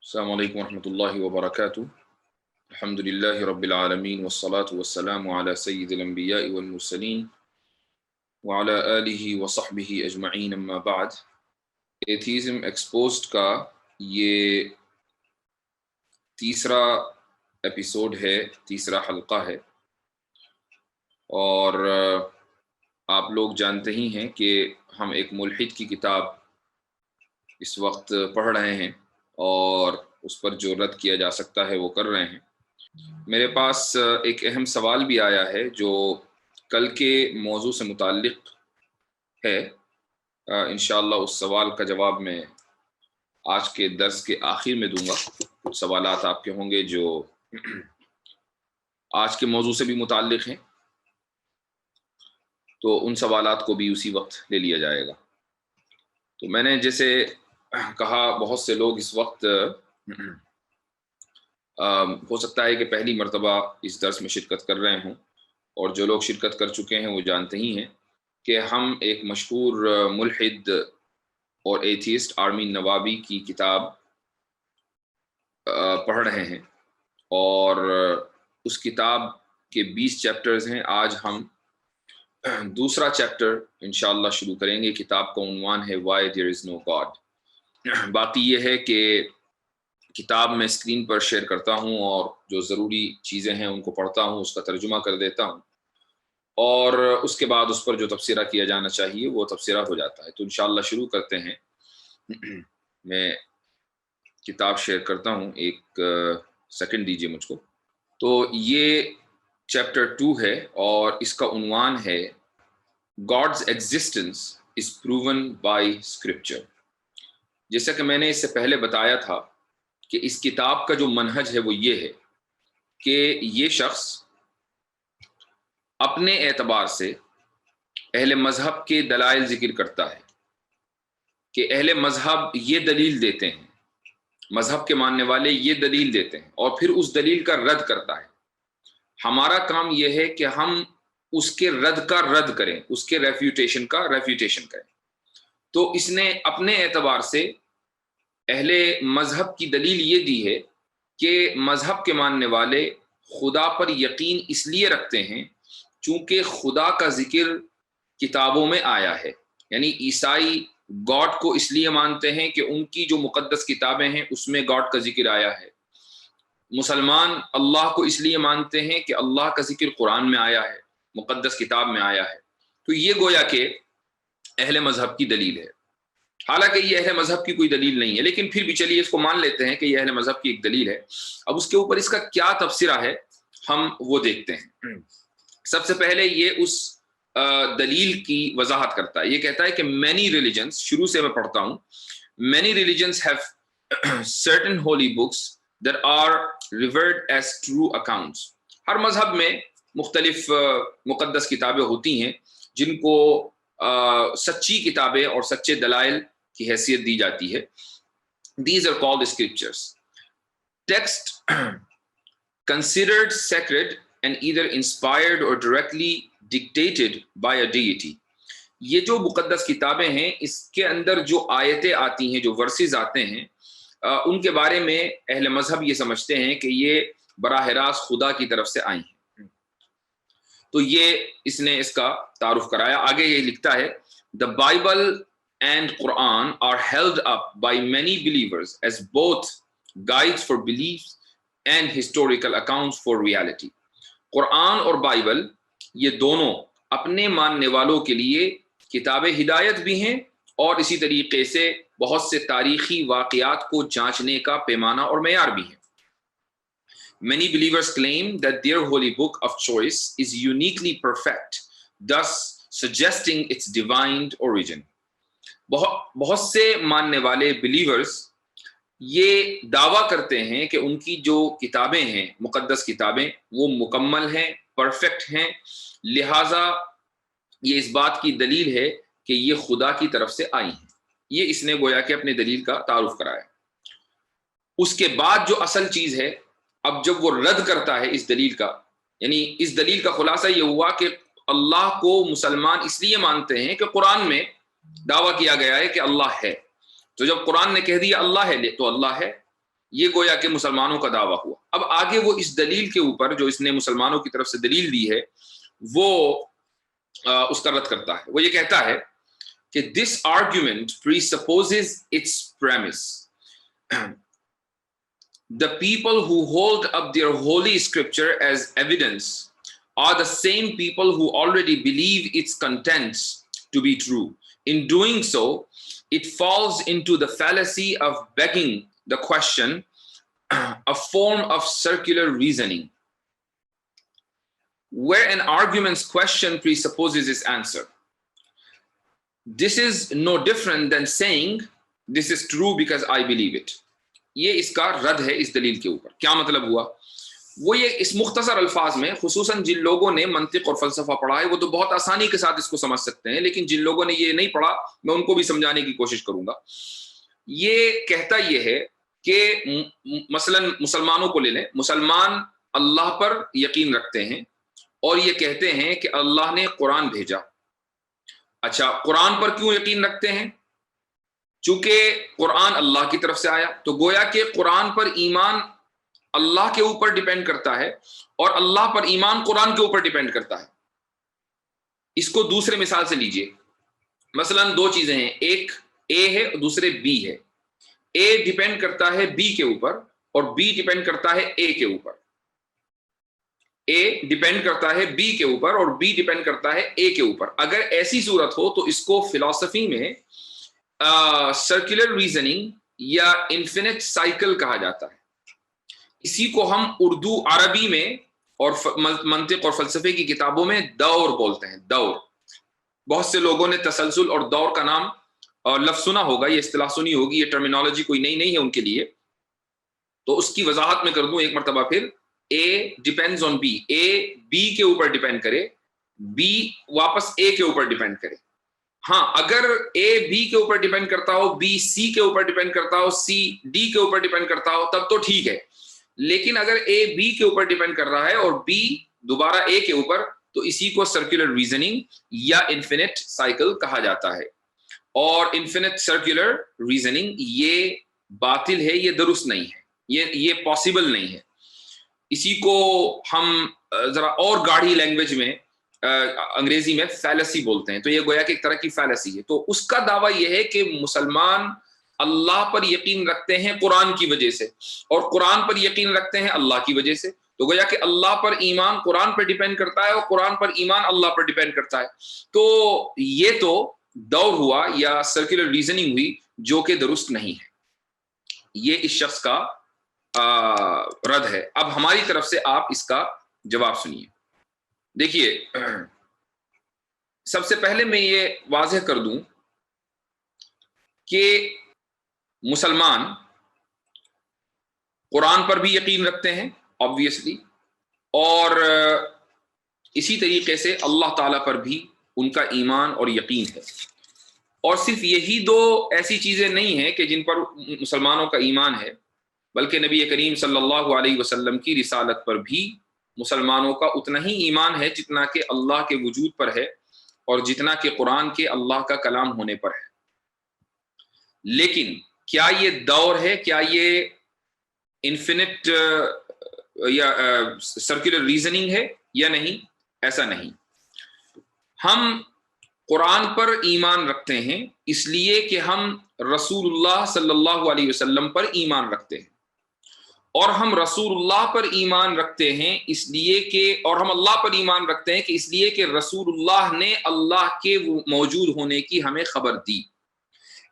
السلام علیکم ورحمۃ اللہ وبرکاتہ۔ الحمد للہ رب العالمین والصلاة والسلام علی سید الانبیاء والمرسلین وعلی آلہ وصحبہ اجمعین، اما بعد۔ ایتھیزم ایکسپوزڈ کا یہ تیسرا ایپیسوڈ ہے، تیسرا حلقہ ہے، اور آپ لوگ جانتے ہی ہیں کہ ہم ایک ملحد کی کتاب اس وقت پڑھ رہے ہیں اور اس پر جو رد کیا جا سکتا ہے وہ کر رہے ہیں۔ میرے پاس ایک اہم سوال بھی آیا ہے جو کل کے موضوع سے متعلق ہے۔ انشاءاللہ اس سوال کا جواب میں آج کے درس کے آخر میں دوں گا۔ کچھ سوالات آپ کے ہوں گے جو آج کے موضوع سے بھی متعلق ہیں، تو ان سوالات کو بھی اسی وقت لے لیا جائے گا۔ تو میں نے جیسے کہا، بہت سے لوگ اس وقت ہو سکتا ہے کہ پہلی مرتبہ اس درس میں شرکت کر رہے ہوں، اور جو لوگ شرکت کر چکے ہیں وہ جانتے ہی ہیں کہ ہم ایک مشہور ملحد اور ایتھیسٹ آرمین نوابی کی کتاب پڑھ رہے ہیں، اور اس کتاب کے 20 چیپٹرز ہیں۔ آج ہم دوسرا چیپٹر انشاءاللہ شروع کریں گے۔ کتاب کا عنوان ہے Why There Is No God۔ باقی یہ ہے کہ کتاب میں اسکرین پر شیئر کرتا ہوں، اور جو ضروری چیزیں ہیں ان کو پڑھتا ہوں، اس کا ترجمہ کر دیتا ہوں، اور اس کے بعد اس پر جو تبصرہ کیا جانا چاہیے وہ تبصرہ ہو جاتا ہے۔ تو انشاءاللہ شروع کرتے ہیں۔ میں کتاب شیئر کرتا ہوں، ایک سیکنڈ دیجیے مجھ کو۔ تو یہ چیپٹر 2 ہے، اور اس کا عنوان ہے God's existence is proven by scripture۔ جیسا کہ میں نے اس سے پہلے بتایا تھا کہ اس کتاب کا جو منہج ہے وہ یہ ہے کہ یہ شخص اپنے اعتبار سے اہل مذہب کے دلائل ذکر کرتا ہے کہ اہل مذہب یہ دلیل دیتے ہیں، مذہب کے ماننے والے یہ دلیل دیتے ہیں، اور پھر اس دلیل کا رد کرتا ہے۔ ہمارا کام یہ ہے کہ ہم اس کے رد کا رد کریں، اس کے ریفیوٹیشن کا ریفیوٹیشن کریں۔ تو اس نے اپنے اعتبار سے اہل مذہب کی دلیل یہ دی ہے کہ مذہب کے ماننے والے خدا پر یقین اس لیے رکھتے ہیں چونکہ خدا کا ذکر کتابوں میں آیا ہے۔ یعنی عیسائی گاڈ کو اس لیے مانتے ہیں کہ ان کی جو مقدس کتابیں ہیں اس میں گاڈ کا ذکر آیا ہے۔ مسلمان اللہ کو اس لیے مانتے ہیں کہ اللہ کا ذکر قرآن میں آیا ہے، مقدس کتاب میں آیا ہے۔ تو یہ گویا کہ اہل مذہب کی دلیل ہے، حالانکہ یہ اہل مذہب کی کوئی دلیل نہیں ہے، لیکن پھر بھی چلیے اس کو مان لیتے ہیں کہ یہ اہل مذہب کی ایک دلیل ہے۔ اب اس کے اوپر اس کا کیا تبصرہ ہے ہم وہ دیکھتے ہیں۔ سب سے پہلے یہ اس دلیل کی وضاحت کرتا ہے۔ یہ کہتا ہے کہ many religions، شروع سے میں پڑھتا ہوں، many religions have certain holy books that are revered as true accounts۔ ہر مذہب میں مختلف مقدس کتابیں ہوتی ہیں جن کو سچی کتابیں اور سچے دلائل کی حیثیت دی جاتی ہے۔ These are called scriptures۔ Text considered sacred and either inspired or directly dictated by a deity۔ یہ جو مقدس کتابیں ہیں، اس کے اندر جو آیتیں آتی ہیں، جو ورسز آتے ہیں، ان کے بارے میں اہل مذہب یہ سمجھتے ہیں کہ یہ براہ راست خدا کی طرف سے آئی ہیں۔ تو یہ اس نے اس کا تعارف کرایا۔ آگے یہ لکھتا ہے The Bible and Quran are held up by many believers as both guides for beliefs and historical accounts for reality۔ قرآن اور بائبل یہ دونوں اپنے ماننے والوں کے لیے کتاب ہدایت بھی ہیں، اور اسی طریقے سے بہت سے تاریخی واقعات کو جانچنے کا پیمانہ اور معیار بھی ہیں۔ Many believers claim that their holy book of choice is uniquely perfect, thus suggesting its divine origin۔ بہت سے ماننے والے believers یہ دعویٰ کرتے ہیں کہ ان کی جو کتابیں ہیں، مقدس کتابیں، وہ مکمل ہیں، پرفیکٹ ہیں، لہٰذا یہ اس بات کی دلیل ہے کہ یہ خدا کی طرف سے آئی ہیں۔ یہ اس نے گویا کہ اپنے دلیل کا تعارف کرایا۔ اس کے بعد جو اصل چیز ہے، اب جب وہ رد کرتا ہے اس دلیل کا، یعنی اس دلیل کا خلاصہ یہ ہوا کہ اللہ کو مسلمان اس لیے مانتے ہیں کہ قرآن میں دعویٰ کیا گیا ہے کہ اللہ ہے۔ تو جب قرآن نے کہہ دیا اللہ ہے تو اللہ ہے، یہ گویا کہ مسلمانوں کا دعویٰ ہوا. اب آگے وہ اس دلیل کے اوپر جو اس نے مسلمانوں کی طرف سے دلیل دی ہے وہ اس کا رد کرتا ہے. وہ یہ کہتا ہے کہ this argument presupposes its premise. The people who hold up their holy scripture as evidence are the same people who already believe its contents to be true. In doing so, it falls into the fallacy of begging the question, a form of circular reasoning, where an argument's question presupposes its answer. This is no different than saying, this is true because I believe it. یہ اس کا رد ہے اس دلیل کے اوپر. کیا مطلب ہوا؟ وہ یہ اس مختصر الفاظ میں خصوصاً جن لوگوں نے منطق اور فلسفہ پڑھا ہے وہ تو بہت آسانی کے ساتھ اس کو سمجھ سکتے ہیں، لیکن جن لوگوں نے یہ نہیں پڑھا میں ان کو بھی سمجھانے کی کوشش کروں گا. یہ کہتا یہ ہے کہ مثلا مسلمانوں کو لے لیں، مسلمان اللہ پر یقین رکھتے ہیں اور یہ کہتے ہیں کہ اللہ نے قرآن بھیجا. اچھا، قرآن پر کیوں یقین رکھتے ہیں؟ چونکہ قرآن اللہ کی طرف سے آیا، تو گویا کہ قرآن پر ایمان اللہ کے اوپر ڈیپینڈ کرتا ہے اور اللہ پر ایمان قرآن کے اوپر ڈیپینڈ کرتا ہے. اس کو دوسرے مثال سے لیجئے. مثلا دو چیزیں ہیں، ایک اے ہے اور دوسرے بی ہے. اے ڈیپینڈ کرتا ہے بی کے اوپر اور بی ڈیپینڈ کرتا ہے اے کے اوپر. اے ڈیپینڈ کرتا ہے بی کے اوپر اور بی ڈیپینڈ کرتا ہے اے کے اوپر. اگر ایسی صورت ہو تو اس کو فلسفی میں سرکولر ریزننگ یا انفینٹ سائیکل کہا جاتا ہے. اسی کو ہم اردو عربی میں اور منطق اور فلسفے کی کتابوں میں دور بولتے ہیں. دور، بہت سے لوگوں نے تسلسل اور دور کا نام اور لفظ سنا ہوگا، یہ اصطلاح سنی ہوگی، یہ ٹرمینالوجی کوئی نئی نہیں ہے ان کے لیے. تو اس کی وضاحت میں کر دوں ایک مرتبہ پھر. A depends on B, A B کے اوپر ڈیپینڈ کرے، بی واپس اے کے اوپر ڈیپینڈ کرے. ہاں، اگر اے بی کے اوپر ڈیپینڈ کرتا ہو، بی سی کے اوپر ڈیپینڈ کرتا ہو، سی ڈی کے اوپر ڈیپینڈ کرتا ہو تب تو ٹھیک ہے. لیکن اگر اے بی کے اوپر ڈیپینڈ کر رہا ہے اور بی دوبارہ اے کے اوپر، تو اسی کو سرکولر ریزننگ یا انفینٹ سائیکل کہا جاتا ہے. اور انفینٹ سرکولر ریزننگ یہ باطل ہے، یہ درست نہیں ہے، یہ پاسبل نہیں ہے. اسی کو ہم ذرا اور گاڑھی لینگویج میں انگریزی میں فیلسی بولتے ہیں. تو یہ گویا کہ ایک طرح کی فیلسی ہے. تو اس کا دعویٰ یہ ہے کہ مسلمان اللہ پر یقین رکھتے ہیں قرآن کی وجہ سے اور قرآن پر یقین رکھتے ہیں اللہ کی وجہ سے. تو گویا کہ اللہ پر ایمان قرآن پر ڈیپینڈ کرتا ہے اور قرآن پر ایمان اللہ پر ڈیپینڈ کرتا ہے. تو یہ تو دور ہوا یا سرکولر ریزننگ ہوئی جو کہ درست نہیں ہے. یہ اس شخص کا رد ہے. اب ہماری طرف سے آپ اس کا جواب سنیے. دیکھیے، سب سے پہلے میں یہ واضح کر دوں کہ مسلمان قرآن پر بھی یقین رکھتے ہیں obviously، اور اسی طریقے سے اللہ تعالیٰ پر بھی ان کا ایمان اور یقین ہے. اور صرف یہی دو ایسی چیزیں نہیں ہیں کہ جن پر مسلمانوں کا ایمان ہے، بلکہ نبی کریم صلی اللہ علیہ وسلم کی رسالت پر بھی مسلمانوں کا اتنا ہی ایمان ہے جتنا کہ اللہ کے وجود پر ہے اور جتنا کہ قرآن کے اللہ کا کلام ہونے پر ہے. لیکن کیا یہ دور ہے، کیا یہ انفینٹ یا سرکولر ریزننگ ہے یا نہیں؟ ایسا نہیں. ہم قرآن پر ایمان رکھتے ہیں اس لیے کہ ہم رسول اللہ صلی اللہ علیہ وسلم پر ایمان رکھتے ہیں، اور ہم رسول اللہ پر ایمان رکھتے ہیں اس لیے کہ، اور ہم اللہ پر ایمان رکھتے ہیں کہ اس لیے کہ رسول اللہ نے اللہ کے موجود ہونے کی ہمیں خبر دی.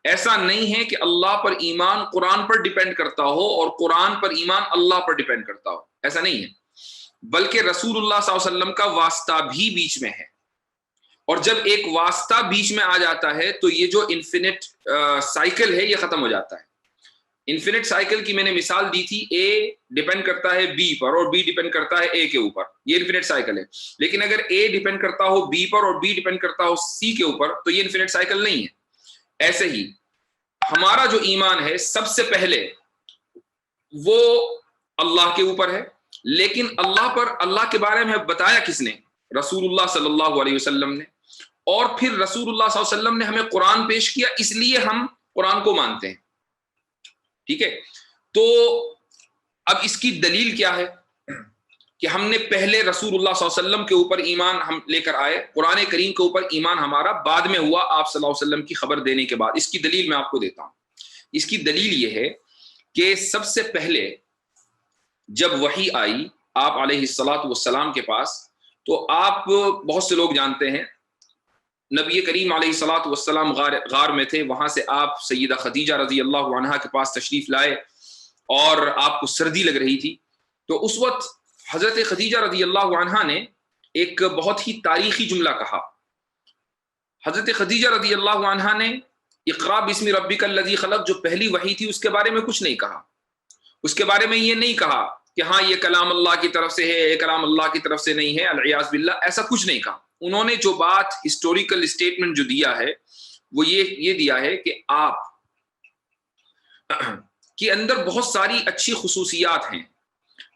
ایسا نہیں ہے کہ اللہ پر ایمان قرآن پر ڈیپینڈ کرتا ہو اور قرآن پر ایمان اللہ پر ڈیپینڈ کرتا ہو، ایسا نہیں ہے. بلکہ رسول اللہ صلی اللہ علیہ وسلم کا واسطہ بھی بیچ میں ہے، اور جب ایک واسطہ بیچ میں آ جاتا ہے تو یہ جو انفینٹ سائیکل ہے یہ ختم ہو جاتا ہے. انفینٹ سائیکل کی میں نے مثال دی تھی، اے ڈیپینڈ کرتا ہے بی پر اور بی ڈیپینڈ کرتا ہے اے کے اوپر، یہ انفینٹ سائیکل ہے. لیکن اگر اے ڈیپینڈ کرتا ہو بی پر اور بی ڈیپینڈ کرتا ہو سی کے اوپر تو یہ انفینٹ سائیکل نہیں ہے. ایسے ہی ہمارا جو ایمان ہے سب سے پہلے وہ اللہ کے اوپر ہے، لیکن اللہ کے بارے میں بتایا کس نے؟ رسول اللہ صلی اللہ علیہ وسلم نے. اور پھر رسول اللہ صلی اللہ علیہ وسلم نے ہمیں قرآن پیش کیا، اس لیے ہم قرآن کو مانتے ہیں. ٹھیک ہے. تو اب اس کی دلیل کیا ہے کہ ہم نے پہلے رسول اللہ صلی اللہ علیہ وسلم کے اوپر ایمان ہم لے کر آئے، قرآن کریم کے اوپر ایمان ہمارا بعد میں ہوا آپ صلی اللہ علیہ وسلم کی خبر دینے کے بعد۔ اس کی دلیل میں آپ کو دیتا ہوں۔ اس کی دلیل یہ ہے کہ سب سے پہلے جب وحی آئی آپ علیہ الصلاۃ والسلام کے پاس، تو آپ بہت سے لوگ جانتے ہیں نبی کریم علیہ الصلاۃ والسلام غار میں تھے، وہاں سے آپ سیدہ خدیجہ رضی اللہ عنہا کے پاس تشریف لائے اور آپ کو سردی لگ رہی تھی۔ تو اس وقت حضرت خدیجہ رضی اللہ عنہا نے ایک بہت ہی تاریخی جملہ کہا۔ حضرت خدیجہ رضی اللہ عنہا نے اقرا بسم ربک الذی خلق جو پہلی وحی تھی اس کے بارے میں کچھ نہیں کہا۔ اس کے بارے میں یہ نہیں کہا کہ ہاں یہ کلام اللہ کی طرف سے ہے، یہ کلام اللہ کی طرف سے نہیں ہے، العیاذ باللہ، ایسا کچھ نہیں کہا۔ انہوں نے جو بات ہسٹوریکل اسٹیٹمنٹ جو دیا ہے وہ یہ دیا ہے کہ آپ کے اندر بہت ساری اچھی خصوصیات ہیں،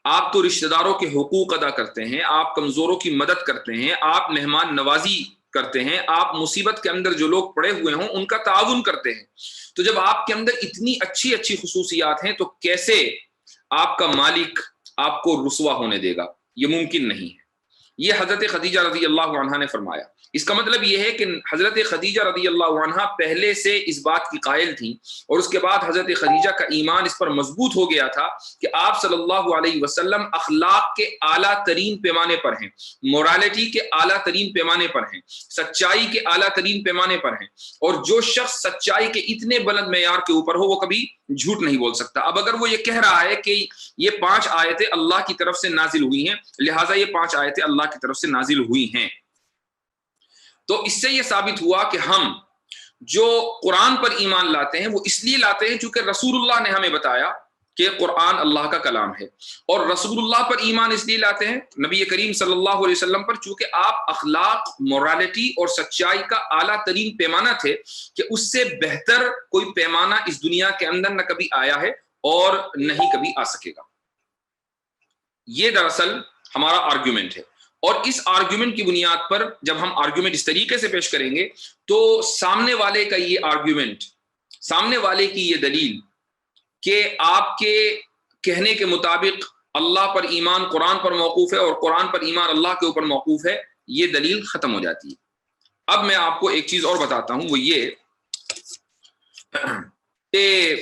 آپ تو رشتہ داروں کے حقوق ادا کرتے ہیں، آپ کمزوروں کی مدد کرتے ہیں، آپ مہمان نوازی کرتے ہیں، آپ مصیبت کے اندر جو لوگ پڑے ہوئے ہوں ان کا تعاون کرتے ہیں۔ تو جب آپ کے اندر اتنی اچھی اچھی خصوصیات ہیں تو کیسے آپ کا مالک آپ کو رسوا ہونے دے گا؟ یہ ممکن نہیں ہے۔ یہ حضرت خدیجہ رضی اللہ عنہا نے فرمایا۔ اس کا مطلب یہ ہے کہ حضرت خدیجہ رضی اللہ عنہا پہلے سے اس بات کی قائل تھیں، اور اس کے بعد حضرت خدیجہ کا ایمان اس پر مضبوط ہو گیا تھا کہ آپ صلی اللہ علیہ وسلم اخلاق کے اعلیٰ ترین پیمانے پر ہیں، مورالٹی کے اعلیٰ ترین پیمانے پر ہیں، سچائی کے اعلیٰ ترین پیمانے پر ہیں، اور جو شخص سچائی کے اتنے بلند معیار کے اوپر ہو وہ کبھی جھوٹ نہیں بول سکتا۔ اب اگر وہ یہ کہہ رہا ہے کہ یہ 5 آیتیں اللہ کی طرف سے نازل ہوئی ہیں، لہٰذا یہ 5 آیتیں اللہ کی طرف سے نازل ہوئی ہیں، تو اس سے یہ ثابت ہوا کہ ہم جو قرآن پر ایمان لاتے ہیں وہ اس لیے لاتے ہیں چونکہ رسول اللہ نے ہمیں بتایا کہ قرآن اللہ کا کلام ہے، اور رسول اللہ پر ایمان اس لیے لاتے ہیں نبی کریم صلی اللہ علیہ وسلم پر چونکہ آپ اخلاق، مورالٹی اور سچائی کا اعلیٰ ترین پیمانہ تھے کہ اس سے بہتر کوئی پیمانہ اس دنیا کے اندر نہ کبھی آیا ہے اور نہیں کبھی آ سکے گا۔ یہ دراصل ہمارا آرگیومنٹ ہے، اور اس آرگیومنٹ کی بنیاد پر جب ہم آرگیومنٹ اس طریقے سے پیش کریں گے تو سامنے والے کا یہ آرگیومنٹ، سامنے والے کی یہ دلیل کہ آپ کے کہنے کے مطابق اللہ پر ایمان قرآن پر موقوف ہے اور قرآن پر ایمان اللہ کے اوپر موقوف ہے، یہ دلیل ختم ہو جاتی ہے۔ اب میں آپ کو ایک چیز اور بتاتا ہوں، وہ یہ کہ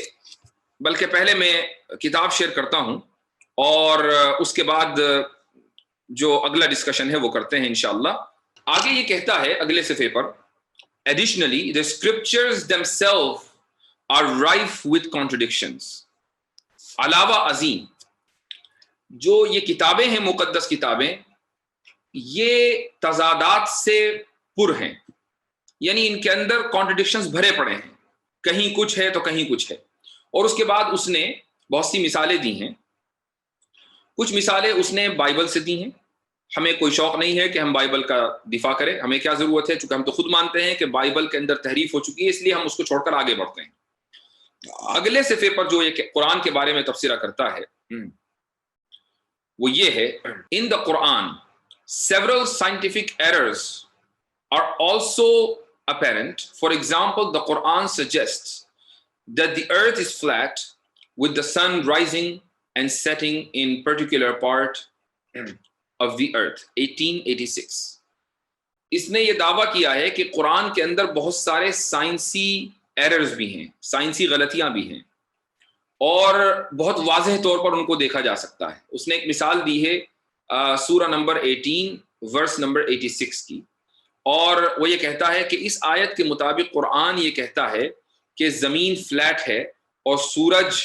بلکہ پہلے میں کتاب شیئر کرتا ہوں اور اس کے بعد جو اگلا ڈسکشن ہے وہ کرتے ہیں انشاءاللہ۔ آگے یہ کہتا ہے اگلے صفحے پر، Additionally, the scriptures themselves are rife with contradictions. علاوہ ازیں جو یہ کتابیں ہیں، مقدس کتابیں، یہ تضادات سے پر ہیں، یعنی ان کے اندر کانٹرڈکشنز بھرے پڑے ہیں، کہیں کچھ ہے تو کہیں کچھ ہے۔ اور اس کے بعد اس نے بہت سی مثالیں دی ہیں، کچھ مثالیں اس نے بائبل سے دی ہیں۔ ہمیں کوئی شوق نہیں ہے کہ ہم بائبل کا دفاع کریں، ہمیں کیا ضرورت ہے، چونکہ ہم تو خود مانتے ہیں کہ بائبل کے اندر تحریف ہو چکی ہے، اس لیے ہم اس کو چھوڑ کر آگے بڑھتے ہیں۔ اگلے صفحے پر جو یہ قرآن کے بارے میں تبصرہ کرتا ہے وہ یہ ہے، In the Quran, several scientific errors are also apparent. For example, the Quran suggests that the earth is flat with the sun rising and setting in particular part of the earth. 1886 اس نے یہ دعویٰ کیا ہے کہ قرآن کے اندر بہت سارے سائنسی ایررز بھی ہیں، سائنسی غلطیاں بھی ہیں، اور بہت واضح طور پر ان کو دیکھا جا سکتا ہے۔ اس نے ایک مثال دی ہے سورہ نمبر 18 ورس نمبر 86 کی، اور وہ یہ کہتا ہے کہ اس آیت کے مطابق قرآن یہ کہتا ہے کہ زمین فلیٹ ہے اور سورج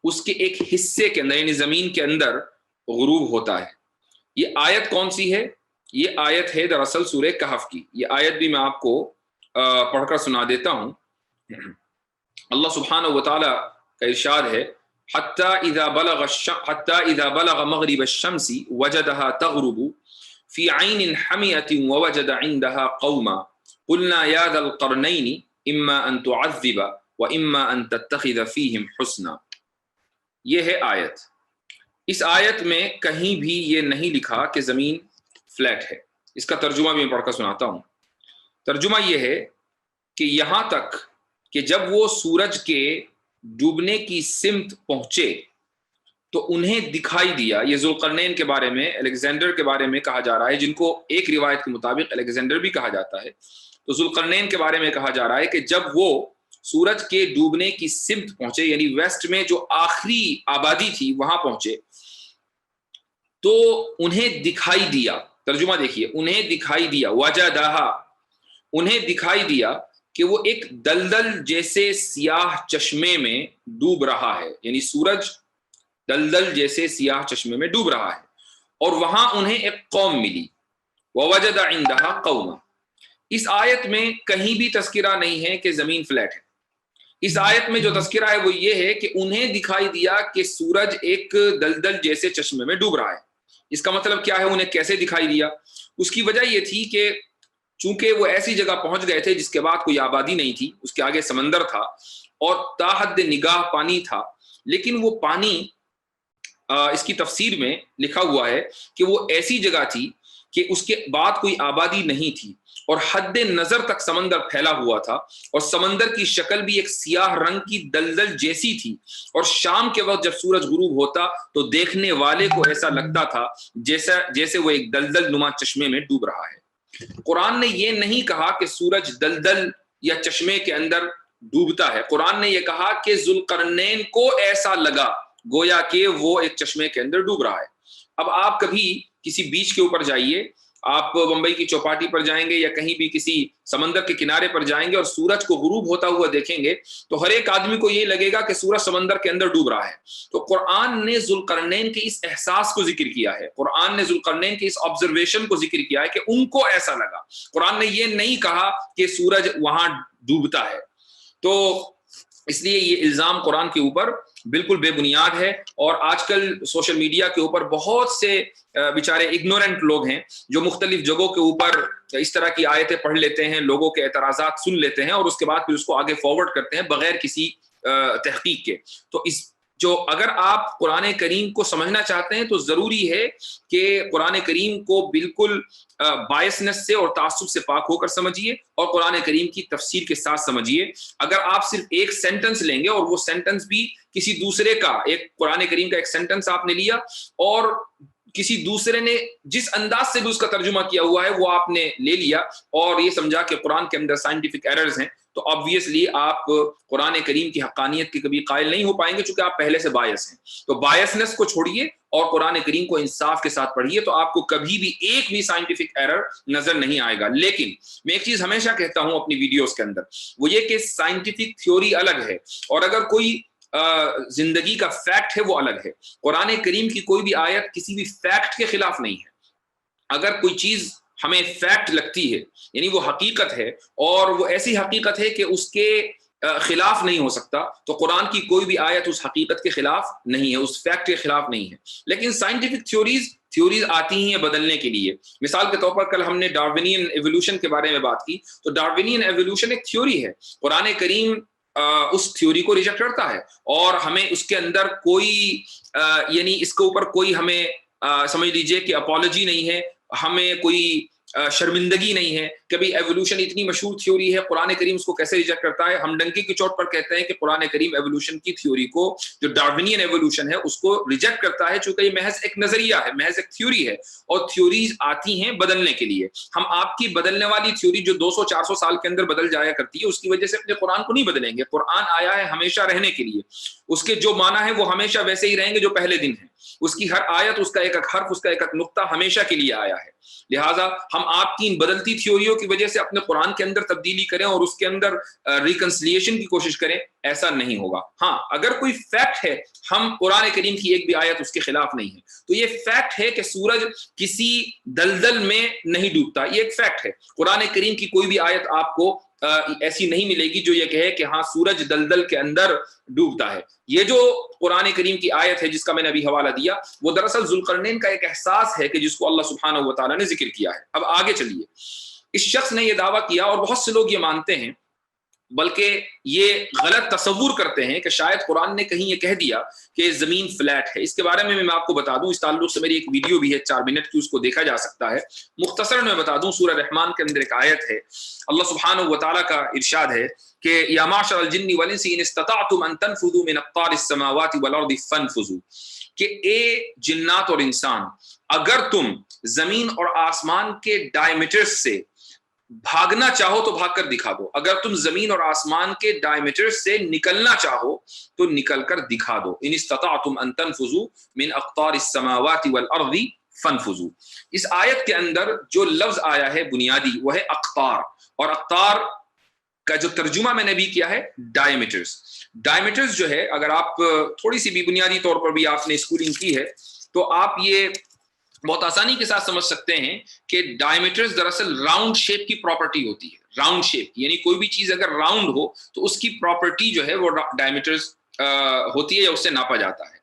اس کے ایک حصے کے اندر یعنی زمین کے اندر غروب ہوتا ہے۔ یہ آیت کون سی ہے؟ یہ آیت ہے دراصل سورہ کہف کی۔ یہ آیت بھی میں آپ کو پڑھ کر سنا دیتا ہوں۔ اللہ سبحانہ وتعالی کا ارشاد ہے، حتی اذا بلغ مغرب الشمس وجدها تغرب في عين حمئة ووجد عندها قوما قلنا يا ذا القرنين اما ان تعذب واما ان تتخذ فيهم حسنا۔ یہ ہے آیت۔ اس آیت میں کہیں بھی یہ نہیں لکھا کہ زمین فلیٹ ہے۔ اس کا ترجمہ بھی میں پڑھ کر سناتا ہوں۔ ترجمہ یہ ہے کہ یہاں تک کہ جب وہ سورج کے ڈوبنے کی سمت پہنچے تو انہیں دکھائی دیا. یہ ذوالقرنین کے بارے میں، الیگزینڈر کے بارے میں کہا جا رہا ہے، جن کو ایک روایت کے مطابق الیگزینڈر بھی کہا جاتا ہے. تو ذوالقرنین کے بارے میں کہا جا رہا ہے کہ جب وہ سورج کے ڈوبنے کی سمت پہنچے، یعنی ویسٹ میں جو آخری آبادی تھی وہاں پہنچے، تو انہیں دکھائی دیا. ترجمہ دیکھیے، انہیں دکھائی دیا، وجدہا، انہیں دکھائی دیا کہ وہ ایک دلدل جیسے سیاہ چشمے میں ڈوب رہا ہے. یعنی سورج دلدل جیسے سیاہ چشمے میں ڈوب رہا ہے، اور وہاں انہیں ایک قوم ملی. ووجد عندها قوما. اس آیت میں کہیں بھی تذکرہ نہیں ہے کہ زمین فلیٹ ہے. اس آیت میں جو تذکرہ ہے وہ یہ ہے کہ انہیں دکھائی دیا کہ سورج ایک دلدل جیسے چشمے میں ڈوب رہا ہے. اس کا مطلب کیا ہے؟ انہیں کیسے دکھائی دیا؟ اس کی وجہ یہ تھی کہ چونکہ وہ ایسی جگہ پہنچ گئے تھے جس کے بعد کوئی آبادی نہیں تھی، اس کے آگے سمندر تھا اور تا حد نگاہ پانی تھا، لیکن وہ پانی اس کی تفسیر میں لکھا ہوا ہے کہ وہ ایسی جگہ تھی کہ اس کے بعد کوئی آبادی نہیں تھی اور حد نظر تک سمندر پھیلا ہوا تھا، اور سمندر کی شکل بھی ایک سیاہ رنگ کی دلدل جیسی تھی، اور شام کے وقت جب سورج غروب ہوتا تو دیکھنے والے کو ایسا لگتا تھا جیسے وہ ایک دلدل نما چشمے میں ڈوب رہا ہے. قرآن نے یہ نہیں کہا کہ سورج دلدل یا چشمے کے اندر ڈوبتا ہے. قرآن نے یہ کہا کہ ذوالقرنین کو ایسا لگا گویا کہ وہ ایک چشمے کے اندر ڈوب رہا ہے. اب آپ کبھی کسی بیچ کے اوپر جائیے، آپ بمبئی کی چوپاٹی پر جائیں گے یا کہیں بھی کسی سمندر کے کنارے پر جائیں گے اور سورج کو غروب ہوتا ہوا دیکھیں گے تو ہر ایک آدمی کو یہ لگے گا کہ سورج سمندر کے اندر ڈوب رہا ہے. تو قرآن نے ذوالقرنین کے اس احساس کو ذکر کیا ہے، قرآن نے ذوالقرنین کے اس آبزرویشن کو ذکر کیا ہے کہ ان کو ایسا لگا. قرآن نے یہ نہیں کہا کہ سورج وہاں ڈوبتا ہے. تو اس لیے یہ الزام قرآن کے اوپر بالکل بے بنیاد ہے. اور آج کل سوشل میڈیا کے اوپر بہت سے بیچارے اگنورنٹ لوگ ہیں جو مختلف جگہوں کے اوپر اس طرح کی آیتیں پڑھ لیتے ہیں، لوگوں کے اعتراضات سن لیتے ہیں اور اس کے بعد پھر اس کو آگے فارورڈ کرتے ہیں بغیر کسی تحقیق کے. تو اگر آپ قرآن کریم کو سمجھنا چاہتے ہیں تو ضروری ہے کہ قرآن کریم کو بالکل بائسنس سے اور تعصب سے پاک ہو کر سمجھیے اور قرآن کریم کی تفسیر کے ساتھ سمجھیے. اگر آپ صرف ایک سینٹنس لیں گے اور وہ سینٹنس بھی کسی دوسرے کا، ایک قرآن کریم کا ایک سینٹنس آپ نے لیا اور کسی دوسرے نے جس انداز سے بھی اس کا ترجمہ کیا ہوا ہے وہ آپ نے لے لیا اور یہ سمجھا کہ قرآن کے اندر سائنٹیفک ایررز ہیں، تو آبویسلی آپ قرآن کریم کی حقانیت کے کبھی قائل نہیں ہو پائیں گے، چونکہ آپ پہلے سے بائس ہیں. تو بائسنس کو چھوڑیے اور قرآن کریم کو انصاف کے ساتھ پڑھیے تو آپ کو کبھی بھی ایک بھی سائنٹیفک ایرر نظر نہیں آئے گا. لیکن میں ایک چیز ہمیشہ کہتا ہوں اپنی ویڈیوز کے اندر، وہ یہ کہ سائنٹیفک تھیوری الگ ہے اور اگر کوئی زندگی کا فیکٹ ہے وہ الگ ہے. قرآن کریم کی کوئی بھی آیت کسی بھی فیکٹ کے خلاف نہیں ہے. اگر کوئی چیز ہمیں فیکٹ لگتی ہے یعنی وہ حقیقت ہے اور وہ ایسی حقیقت ہے کہ اس کے خلاف نہیں ہو سکتا، تو قرآن کی کوئی بھی آیت اس حقیقت کے خلاف نہیں ہے، اس فیکٹ کے خلاف نہیں ہے. لیکن سائنٹیفک تھیوریز آتی ہیں بدلنے کے لیے. مثال کے طور پر کل ہم نے ڈارونین ایوولوشن کے بارے میں بات کی، تو ڈارونین ایوولوشن ایک تھیوری ہے. قرآن کریم اس تھیوری کو ریجیکٹ کرتا ہے اور ہمیں اس کے اندر کوئی یعنی اس کے اوپر کوئی ہمیں سمجھ لیجئے کہ اپالوجی نہیں ہے، ہمیں کوئی شرمندگی نہیں ہے. کبھی ایوولوشن اتنی مشہور تھیوری ہے، قرآن کریم اس کو کیسے ریجیکٹ کرتا ہے؟ ہم ڈنکی کی چوٹ پر کہتے ہیں کہ قرآن کریم ایوولوشن کی تھیوری کو، جو ڈارونین ایوولوشن ہے، اس کو ریجیکٹ کرتا ہے چونکہ یہ محض ایک نظریہ ہے، محض ایک تھیوری ہے اور تھیوریز آتی ہیں بدلنے کے لیے. ہم آپ کی بدلنے والی تھیوری جو 200-400 سال کے اندر بدل جایا کرتی ہے اس کی وجہ سے اپنے قرآن کو نہیں بدلیں گے. قرآن آیا ہے ہمیشہ رہنے کے لیے، اس کے جو معنی ہے وہ ہمیشہ ویسے ہی رہیں گے جو پہلے دن ہیں. اس کی ہر آیت، اس کا ایک ایک حرف، اس کا ایک ایک نقطہ ہمیشہ کے لیے آیا ہے. لہٰذا ہم آپ کی ان بدلتی تھیوریوں کی وجہ سے اپنے قرآن کے اندر تبدیلی کریں اور اس کے اندر ریکنسلیشن کی کوشش کریں، ایسا نہیں ہوگا. ہاں اگر کوئی فیکٹ ہے، ہم قرآن کریم کی ایک بھی آیت اس کے خلاف نہیں ہے، تو یہ فیکٹ ہے کہ سورج کسی دلدل میں نہیں ڈوبتا، یہ ایک فیکٹ ہے. قرآن کریم کی کوئی بھی آیت آپ کو ایسی نہیں ملے گی جو یہ کہے کہ ہاں سورج دلدل کے اندر ڈوبتا ہے. یہ جو قرآن کریم کی آیت ہے جس کا میں نے ابھی حوالہ دیا، وہ دراصل ذوالقرنین کا ایک احساس ہے کہ جس کو اللہ سبحانہ و تعالیٰ نے ذکر کیا ہے. اب آگے چلیے. اس شخص نے یہ دعویٰ کیا اور بہت سے لوگ یہ مانتے ہیں بلکہ یہ غلط تصور کرتے ہیں کہ شاید قرآن نے کہیں یہ کہہ دیا کہ زمین فلیٹ ہے۔ اس کے بارے میں آپ کو بتا دوں، اس تعلق سے میری ایک ویڈیو بھی ہے 4 منٹ کی، اس کو دیکھا جا سکتا ہے۔ مختصراً میں بتا دوں، سورہ رحمان کے اندر ایک آیت ہے، اللہ سبحانہ و تعالیٰ کا ارشاد ہے کہ یا معشر الجن والانس ان استطعتم ان تنفذوا من اقطار السماوات والارض فانفذوا، کہ اے جنات اور انسان، اگر تم زمین اور آسمان کے ڈائیمیٹرز سے بھاگنا چاہو تو بھاگ کر دکھا دو، اگر تم زمین اور آسمان کے ڈائیمیٹر سے نکلنا چاہو تو نکل کر دکھا دو۔ ان استطعتم ان تنفذوا من اقطار السماوات والارض فانفذوا۔ اس آیت کے اندر جو لفظ آیا ہے بنیادی وہ ہے اقطار، اور اقطار کا جو ترجمہ میں نے بھی کیا ہے ڈائیمیٹرز۔ ڈائیمیٹرز جو ہے، اگر آپ تھوڑی سی بھی بنیادی طور پر بھی آپ نے اسکولنگ کی ہے تو آپ یہ بہت آسانی کے ساتھ سمجھ سکتے ہیں کہ ڈائیمیٹرز دراصل راؤنڈ شیپ کی پراپرٹی ہوتی ہے، راؤنڈ شیپ کی، یعنی کوئی بھی چیز اگر راؤنڈ ہو تو اس کی پراپرٹی جو ہے وہ ڈائیمیٹرز ہوتی ہے یا اس سے ناپا جاتا ہے۔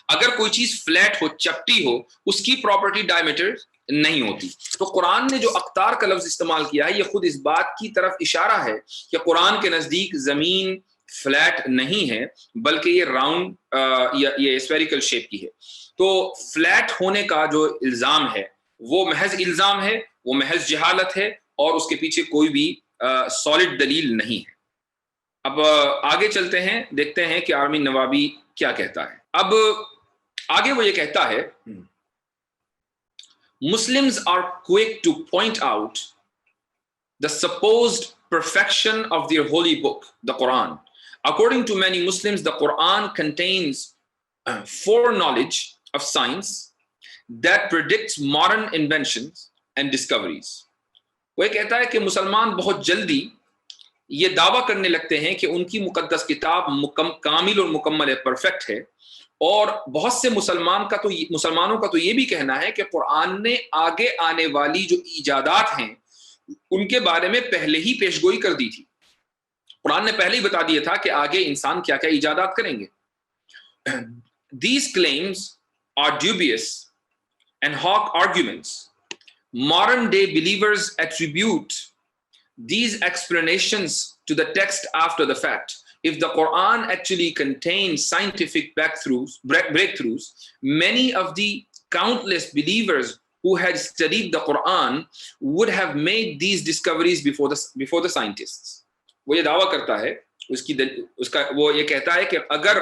اگر کوئی چیز فلیٹ ہو، چپٹی ہو، اس کی پراپرٹی ڈائیمیٹر نہیں ہوتی۔ تو قرآن نے جو اقطار کا لفظ استعمال کیا ہے، یہ خود اس بات کی طرف اشارہ ہے کہ قرآن کے نزدیک زمین فلیٹ نہیں ہے، بلکہ یہ راؤنڈ یا یہ اسفیریکل شیپ کی ہے۔ تو فلیٹ ہونے کا جو الزام ہے وہ محض الزام ہے، وہ محض جہالت ہے، اور اس کے پیچھے کوئی بھی سالڈ دلیل نہیں ہے۔ اب آگے چلتے ہیں، دیکھتے ہیں کہ آرمین نوابی کیا کہتا ہے۔ اب آگے وہ یہ کہتا ہے Muslims are quick to point out the supposed perfection of their holy book, the Quran. According to many Muslims, the Quran contains foreknowledge of science that predicts modern inventions and discoveries. وہ یہ کہتا ہے کہ مسلمان بہت جلدی یہ دعویٰ کرنے لگتے ہیں کہ ان کی مقدس کتاب کامل اور مکمل ہے، پرفیکٹ ہے، اور بہت سے مسلمانوں کا تو یہ بھی کہنا ہے کہ قرآن نے آگے آنے والی جو ایجادات ہیں ان کے بارے میں پہلے ہی پیشگوئی کر دی تھی۔ قرآن نے پہلے ہی بتا دیا تھا کہ آگے انسان کیا کیا ایجادات کریں گے۔ These claims are dubious and hawk arguments. Modern day believers attribute these explanations to the text after the fact. If the Quran actually contains scientific breakthroughs, many of the countless believers who had studied the Quran would have made these discoveries before the scientists. وہ یہ دعویٰ کرتا ہے، وہ یہ کہتا ہے کہ اگر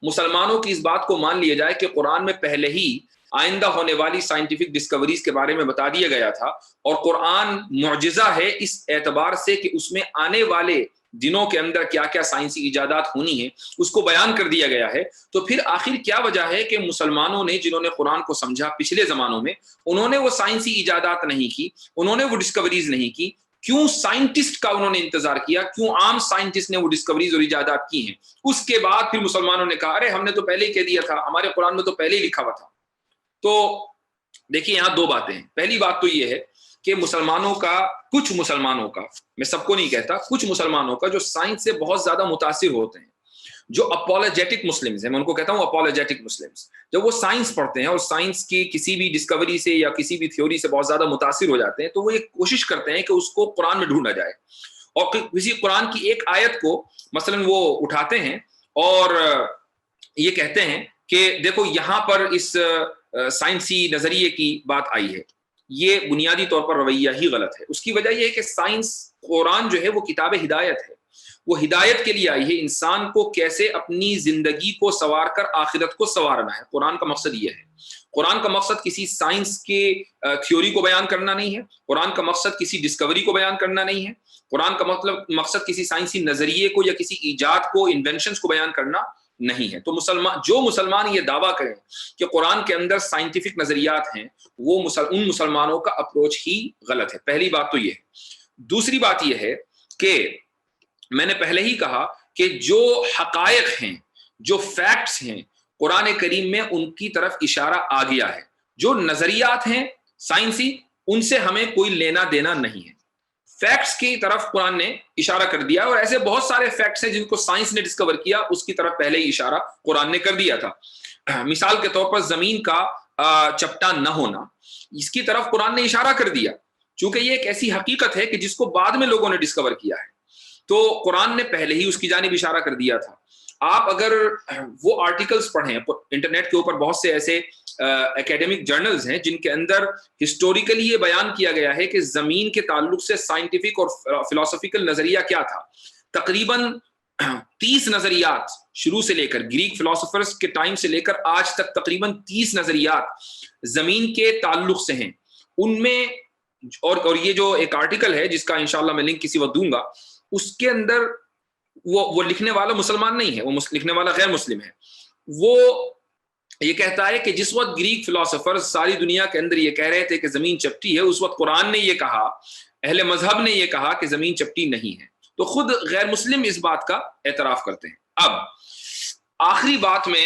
مسلمانوں کی اس بات کو مان لیا جائے کہ قرآن میں پہلے ہی آئندہ ہونے والی سائنٹیفک ڈسکوریز کے بارے میں بتا دیا گیا تھا، اور قرآن معجزہ ہے اس اعتبار سے کہ اس میں آنے والے دنوں کے اندر کیا کیا سائنسی ایجادات ہونی ہیں اس کو بیان کر دیا گیا ہے، تو پھر آخر کیا وجہ ہے کہ مسلمانوں نے جنہوں نے قرآن کو سمجھا پچھلے زمانوں میں، انہوں نے وہ سائنسی ایجادات نہیں کی، انہوں نے وہ ڈسکوریز نہیں کی؟ کیوں سائنٹسٹ کا انہوں نے انتظار کیا؟ کیوں عام سائنٹسٹ نے وہ ڈسکوریز اور ایجادات کی ہیں؟ اس کے بعد پھر مسلمانوں نے کہا ارے ہم نے تو پہلے ہی کہہ دیا تھا، ہمارے قرآن میں تو پہلے ہی لکھا ہوا تھا۔ تو دیکھیے یہاں دو باتیں ہیں۔ پہلی بات تو یہ ہے کہ کچھ مسلمانوں کا، میں سب کو نہیں کہتا، کچھ مسلمانوں کا جو سائنس سے بہت زیادہ متاثر ہوتے ہیں، جو اپولوجیٹک مسلمز ہیں، میں ان کو کہتا ہوں اپولوجیٹک مسلمز، جب وہ سائنس پڑھتے ہیں اور سائنس کی کسی بھی ڈسکوری سے یا کسی بھی تھیوری سے بہت زیادہ متاثر ہو جاتے ہیں، تو وہ یہ کوشش کرتے ہیں کہ اس کو قرآن میں ڈھونڈا جائے، اور کسی قرآن کی ایک آیت کو مثلا وہ اٹھاتے ہیں اور یہ کہتے ہیں کہ دیکھو یہاں پر اس سائنسی نظریے کی بات آئی ہے۔ یہ بنیادی طور پر رویہ ہی غلط ہے۔ اس کی وجہ یہ ہے کہ قرآن جو ہے وہ کتاب ہدایت ہے، وہ ہدایت کے لیے آئی ہے، انسان کو کیسے اپنی زندگی کو سنوار کر آخرت کو سنوارنا ہے، قرآن کا مقصد یہ ہے۔ قرآن کا مقصد کسی سائنس کے تھیوری کو بیان کرنا نہیں ہے، قرآن کا مقصد کسی ڈسکوری کو بیان کرنا نہیں ہے، قرآن کا مقصد کسی سائنسی نظریے کو یا کسی ایجاد کو، انوینشنز کو بیان کرنا نہیں ہے۔ تو جو مسلمان یہ دعویٰ کریں کہ قرآن کے اندر سائنٹیفک نظریات ہیں، وہ ان مسلمانوں کا اپروچ ہی غلط ہے۔ پہلی بات تو یہ ہے۔ دوسری بات یہ ہے کہ میں نے پہلے ہی کہا کہ جو حقائق ہیں، جو فیکٹس ہیں، قرآن کریم میں ان کی طرف اشارہ آ گیا ہے۔ جو نظریات ہیں سائنسی، ان سے ہمیں کوئی لینا دینا نہیں ہے۔ فیکٹس کی طرف قرآن نے اشارہ کر دیا، اور ایسے بہت سارے فیکٹس ہیں جن کو سائنس نے ڈسکور کیا، اس کی طرف پہلے ہی اشارہ قرآن نے کر دیا تھا۔ مثال کے طور پر زمین کا چپٹا نہ ہونا، اس کی طرف قرآن نے اشارہ کر دیا، چونکہ یہ ایک ایسی حقیقت ہے کہ جس کو بعد میں لوگوں نے ڈسکور کیا ہے۔ تو قرآن نے پہلے ہی اس کی جانب اشارہ کر دیا تھا. آپ اگر وہ آرٹیکلز پڑھیں, انٹرنیٹ کے اوپر بہت سے ایسے اکیڈمک جرنلز ہیں جن کے اندر ہسٹوریکلی یہ بیان کیا گیا ہے کہ زمین کے تعلق سے سائنٹیفک اور فلسفیکل نظریہ کیا تھا. تقریباً 30 نظریات شروع سے لے کر گریک فلاسفرز کے ٹائم سے لے کر آج تک تقریباً 30 نظریات زمین کے تعلق سے ہیں. ان میں اور یہ جو ایک آرٹیکل ہے جس کا انشاءاللہ میں لنک کسی وقت دوں گا, اس کے اندر وہ لکھنے والا مسلمان نہیں ہے, وہ لکھنے والا غیر مسلم ہے. وہ یہ کہتا ہے کہ جس وقت گریک فلاسفرز ساری دنیا کے اندر یہ کہہ رہے تھے کہ زمین چپٹی ہے, اس وقت قرآن نے یہ کہا, اہل مذہب نے یہ کہا کہ زمین چپٹی نہیں ہے. تو خود غیر مسلم اس بات کا اعتراف کرتے ہیں. اب آخری بات میں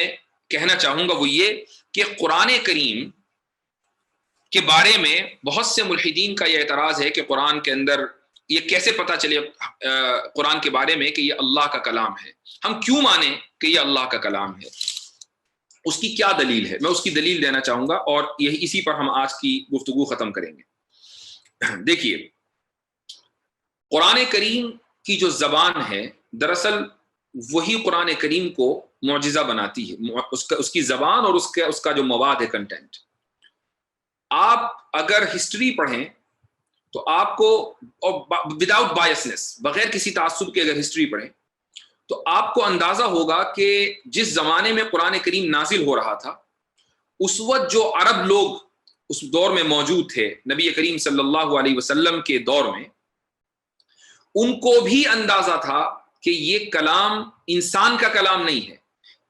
کہنا چاہوں گا وہ یہ کہ قرآن کریم کے بارے میں بہت سے ملحدین کا یہ اعتراض ہے کہ قرآن کے اندر یہ کیسے پتہ چلے قرآن کے بارے میں کہ یہ اللہ کا کلام ہے, ہم کیوں مانیں کہ یہ اللہ کا کلام ہے, اس کی کیا دلیل ہے. میں اس کی دلیل دینا چاہوں گا اور اسی پر ہم آج کی گفتگو ختم کریں گے. دیکھیے, قرآن کریم کی جو زبان ہے دراصل وہی قرآن کریم کو معجزہ بناتی ہے, اس کی زبان اور اس کا جو مواد ہے, کنٹینٹ. آپ اگر ہسٹری پڑھیں تو آپ کو وداؤٹ بائسنس, بغیر کسی تعصب کے اگر ہسٹری پڑھیں تو آپ کو اندازہ ہوگا کہ جس زمانے میں قرآن کریم نازل ہو رہا تھا اس وقت جو عرب لوگ اس دور میں موجود تھے, نبی کریم صلی اللہ علیہ وسلم کے دور میں, ان کو بھی اندازہ تھا کہ یہ کلام انسان کا کلام نہیں ہے.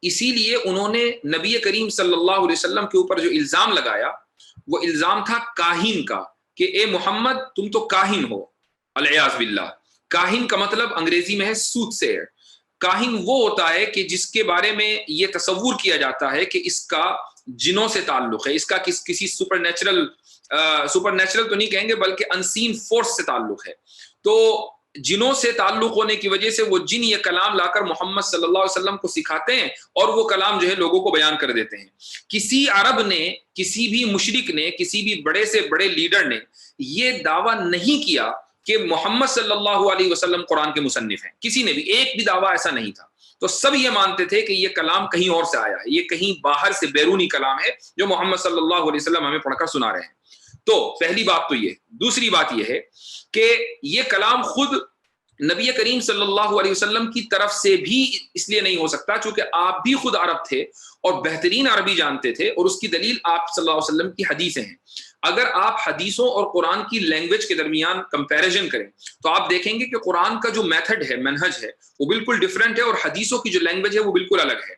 اسی لیے انہوں نے نبی کریم صلی اللہ علیہ وسلم کے اوپر جو الزام لگایا وہ الزام تھا کاہن کا, کہ اے محمد تم تو کاہن ہو, العیاذ باللہ. کاہن کا مطلب انگریزی میں ہے سوت سیئر. کاہن وہ ہوتا ہے کہ جس کے بارے میں یہ تصور کیا جاتا ہے کہ اس کا جنوں سے تعلق ہے, اس کا کسی سپر نیچرل تو نہیں کہیں گے بلکہ انسین فورس سے تعلق ہے. تو جنوں سے تعلق ہونے کی وجہ سے وہ جن یہ کلام لا کر محمد صلی اللہ علیہ وسلم کو سکھاتے ہیں اور وہ کلام جو ہے لوگوں کو بیان کر دیتے ہیں. کسی عرب نے, کسی بھی مشرک نے, کسی بھی بڑے سے بڑے لیڈر نے یہ دعویٰ نہیں کیا کہ محمد صلی اللہ علیہ وسلم قرآن کے مصنف ہیں. کسی نے بھی ایک بھی دعویٰ ایسا نہیں تھا. تو سب یہ مانتے تھے کہ یہ کلام کہیں اور سے آیا ہے, یہ کہیں باہر سے بیرونی کلام ہے جو محمد صلی اللہ علیہ وسلم ہمیں پڑھ کر سنا رہے ہیں. تو پہلی بات تو یہ. دوسری بات یہ ہے کہ یہ کلام خود نبی کریم صلی اللہ علیہ وسلم کی طرف سے بھی اس لیے نہیں ہو سکتا چونکہ آپ بھی خود عرب تھے اور بہترین عربی جانتے تھے, اور اس کی دلیل آپ صلی اللہ علیہ وسلم کی حدیثیں ہیں. اگر آپ حدیثوں اور قرآن کی لینگویج کے درمیان کمپیریزن کریں تو آپ دیکھیں گے کہ قرآن کا جو میتھڈ ہے, منہج ہے, وہ بالکل ڈیفرنٹ ہے, اور حدیثوں کی جو لینگویج ہے وہ بالکل الگ ہے.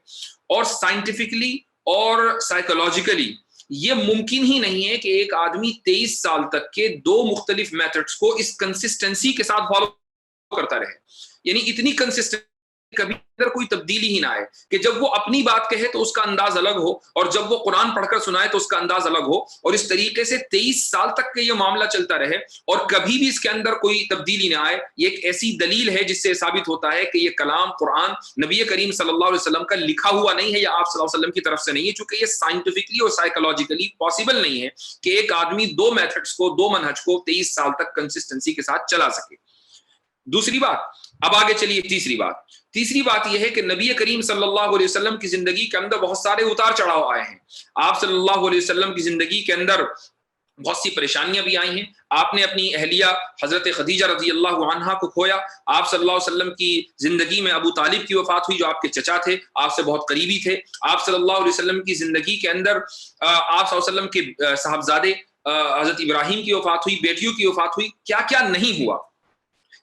اور سائنٹیفکلی اور سائیکولوجیکلی یہ ممکن ہی نہیں ہے کہ ایک آدمی 23 سال تک کے 2 مختلف میتھڈز کو اس کنسسٹنسی کے ساتھ فالو کرتا رہے. یعنی اتنی کنسسٹنٹ کبھی اندر کوئی تبدیلی ہی نہ آئے کہ جب وہ اپنی بات کہے تو اس کا انداز الگ ہو, اور جب وہ قرآن پڑھ کر سنائے تو اس کا انداز الگ ہو, اور اس طریقے سے 23 سال تک کے یہ معاملہ چلتا رہے اور کبھی بھی اس کے اندر کوئی تبدیلی نہ آئے. یہ ایک ایسی دلیل ہے جس سے ثابت ہوتا ہے کہ یہ کلام قرآن نبی کریم صلی اللہ علیہ وسلم کا لکھا ہوا نہیں ہے یا آپ صلی اللہ علیہ وسلم کی طرف سے نہیں ہے, چونکہ یہ سائنٹیفکلی اور سائیکولوجیکلی پاسبل نہیں ہے کہ ایک آدمی 2 میتھڈز کو, 2 منہج کو 23 سال تک کنسسٹنسی کے ساتھ چلا سکے. دوسری بات. اب آگے چلیے تیسری بات یہ ہے کہ نبی کریم صلی اللہ علیہ وسلم کی زندگی کے اندر بہت سارے اتار چڑھاؤ آئے ہیں. آپ صلی اللہ علیہ وسلم کی زندگی کے اندر بہت سی پریشانیاں بھی آئی ہیں. آپ نے اپنی اہلیہ حضرت خدیجہ رضی اللہ عنہا کو کھویا. آپ صلی اللہ علیہ وسلم کی زندگی میں ابو طالب کی وفات ہوئی جو آپ کے چچا تھے, آپ سے بہت قریبی تھے. آپ صلی اللہ علیہ وسلم کی زندگی کے اندر آپ صلی اللہ علیہ وسلم کے صاحبزادے حضرت ابراہیم کی وفات ہوئی, بیٹیوں کی وفات ہوئی, کیا کیا نہیں ہوا.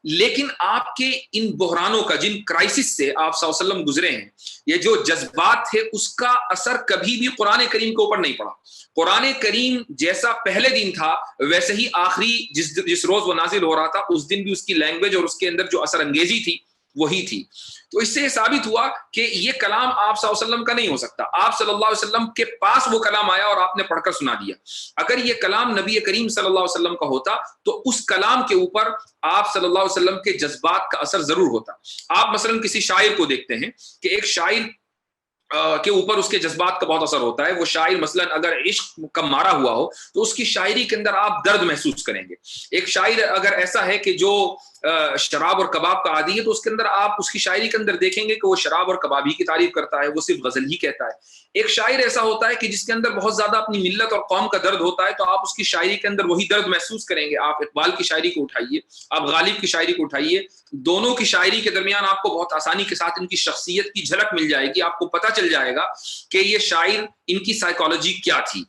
لیکن آپ کے ان بحرانوں کا, جن کرائسس سے آپ صلی اللہ علیہ وسلم گزرے ہیں, یہ جو جذبات تھے اس کا اثر کبھی بھی قرآن کریم کے اوپر نہیں پڑا. قرآن کریم جیسا پہلے دن تھا ویسے ہی آخری جس روز وہ نازل ہو رہا تھا اس دن بھی اس کی لینگویج اور اس کے اندر جو اثر انگیزی تھی وہی تھی. تو اس سے یہ ثابت ہوا کہ یہ کلام آپ صلی اللہ علیہ وسلم کا نہیں ہو سکتا. آپ صلی اللہ علیہ وسلم کے پاس وہ کلام آیا اور آپ نے پڑھ کر سنا دیا. اگر یہ کلام نبی کریم صلی اللہ علیہ وسلم کا ہوتا تو اس کلام کے اوپر آپ صلی اللہ علیہ وسلم کے جذبات کا اثر ضرور ہوتا. آپ مثلا کسی شاعر کو دیکھتے ہیں کہ ایک شاعر کے اوپر اس کے جذبات کا بہت اثر ہوتا ہے. وہ شاعر مثلا اگر عشق کا مارا ہوا ہو تو اس کی شاعری کے اندر آپ درد محسوس کریں گے. ایک شاعر اگر ایسا ہے کہ جو شراب اور کباب کا عادی ہے تو اس کے اندر آپ اس کی شاعری کے اندر دیکھیں گے کہ وہ شراب اور کباب ہی کی تعریف کرتا ہے، وہ صرف غزل ہی کہتا ہے۔ ایک شاعر ایسا ہوتا ہے کہ جس کے اندر بہت زیادہ اپنی ملت اور قوم کا درد ہوتا ہے تو آپ اس کی شاعری کے اندر وہی درد محسوس کریں گے۔ آپ اقبال کی شاعری کو اٹھائیے، آپ غالب کی شاعری کو اٹھائیے، دونوں کی شاعری کے درمیان آپ کو بہت آسانی کے ساتھ ان کی شخصیت کی جھلک مل جائے گی، آپ کو پتہ چل جائے گا کہ یہ شاعر ان کی سائیکالوجی کیا تھی۔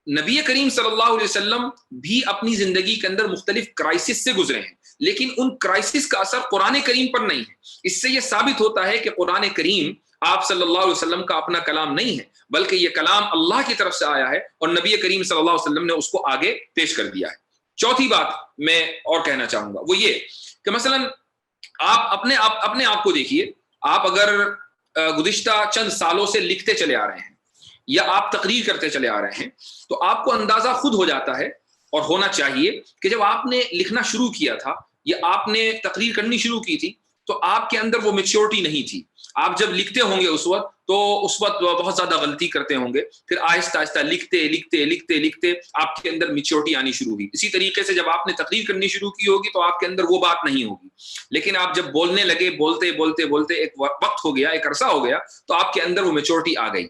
نبی کریم صلی اللہ علیہ وسلم بھی اپنی زندگی کے اندر مختلف کرائسس سے گزرے ہیں، لیکن ان کرائسس کا اثر قرآن کریم پر نہیں ہے۔ اس سے یہ ثابت ہوتا ہے کہ قرآن کریم آپ صلی اللہ علیہ وسلم کا اپنا کلام نہیں ہے، بلکہ یہ کلام اللہ کی طرف سے آیا ہے اور نبی کریم صلی اللہ علیہ وسلم نے اس کو آگے پیش کر دیا ہے۔ چوتھی بات میں اور کہنا چاہوں گا وہ یہ کہ مثلا آپ اپنے آپ کو دیکھیے، آپ اگر گزشتہ چند سالوں سے لکھتے چلے آ رہے ہیں یا آپ تقریر کرتے چلے آ رہے ہیں تو آپ کو اندازہ خود ہو جاتا ہے اور ہونا چاہیے کہ جب آپ نے لکھنا شروع کیا تھا یا آپ نے تقریر کرنی شروع کی تھی تو آپ کے اندر وہ میچورٹی نہیں تھی۔ آپ جب لکھتے ہوں گے اس وقت بہت زیادہ غلطی کرتے ہوں گے، پھر آہستہ آہستہ لکھتے آپ کے اندر میچورٹی آنی شروع ہوئی۔ اسی طریقے سے جب آپ نے تقریر کرنی شروع کی ہوگی تو آپ کے اندر وہ بات نہیں ہوگی، لیکن آپ جب بولنے لگے، بولتے ایک وقت ہو گیا، ایک عرصہ ہو گیا تو آپ کے اندر وہ میچورٹی آ گئی۔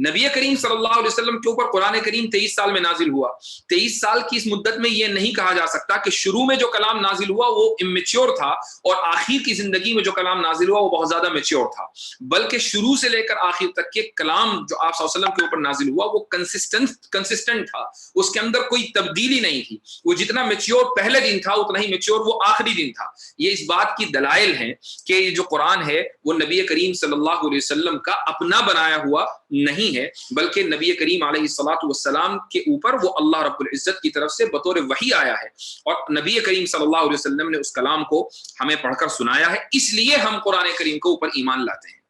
نبی کریم صلی اللہ علیہ وسلم کے اوپر قرآن کریم 23 سال میں نازل ہوا۔ 23 سال کی اس مدت میں یہ نہیں کہا جا سکتا کہ شروع میں جو کلام نازل ہوا وہ امیچور تھا اور آخر کی زندگی میں جو کلام نازل ہوا وہ بہت زیادہ میچور تھا، بلکہ شروع سے لے کر آخر تک کے کلام جو آپ صلی اللہ علیہ وسلم کے اوپر نازل ہوا وہ کنسسٹنٹ تھا، اس کے اندر کوئی تبدیلی نہیں تھی۔ وہ جتنا میچور پہلے دن تھا اتنا ہی میچور وہ آخری دن تھا۔ یہ اس بات کی دلائل ہیں کہ یہ جو قرآن ہے وہ نبی کریم صلی اللہ علیہ وسلم کا اپنا بنایا ہوا نہیں ہے، بلکہ نبی کریم علیہ الصلوۃ والسلام کے اوپر وہ اللہ رب العزت کی طرف سے بطور وحی آیا ہے اور نبی کریم صلی اللہ علیہ وسلم نے اس کلام کو ہمیں پڑھ کر سنایا ہے، اس لیے ہم قرآن کریم کے اوپر ایمان لاتے ہیں۔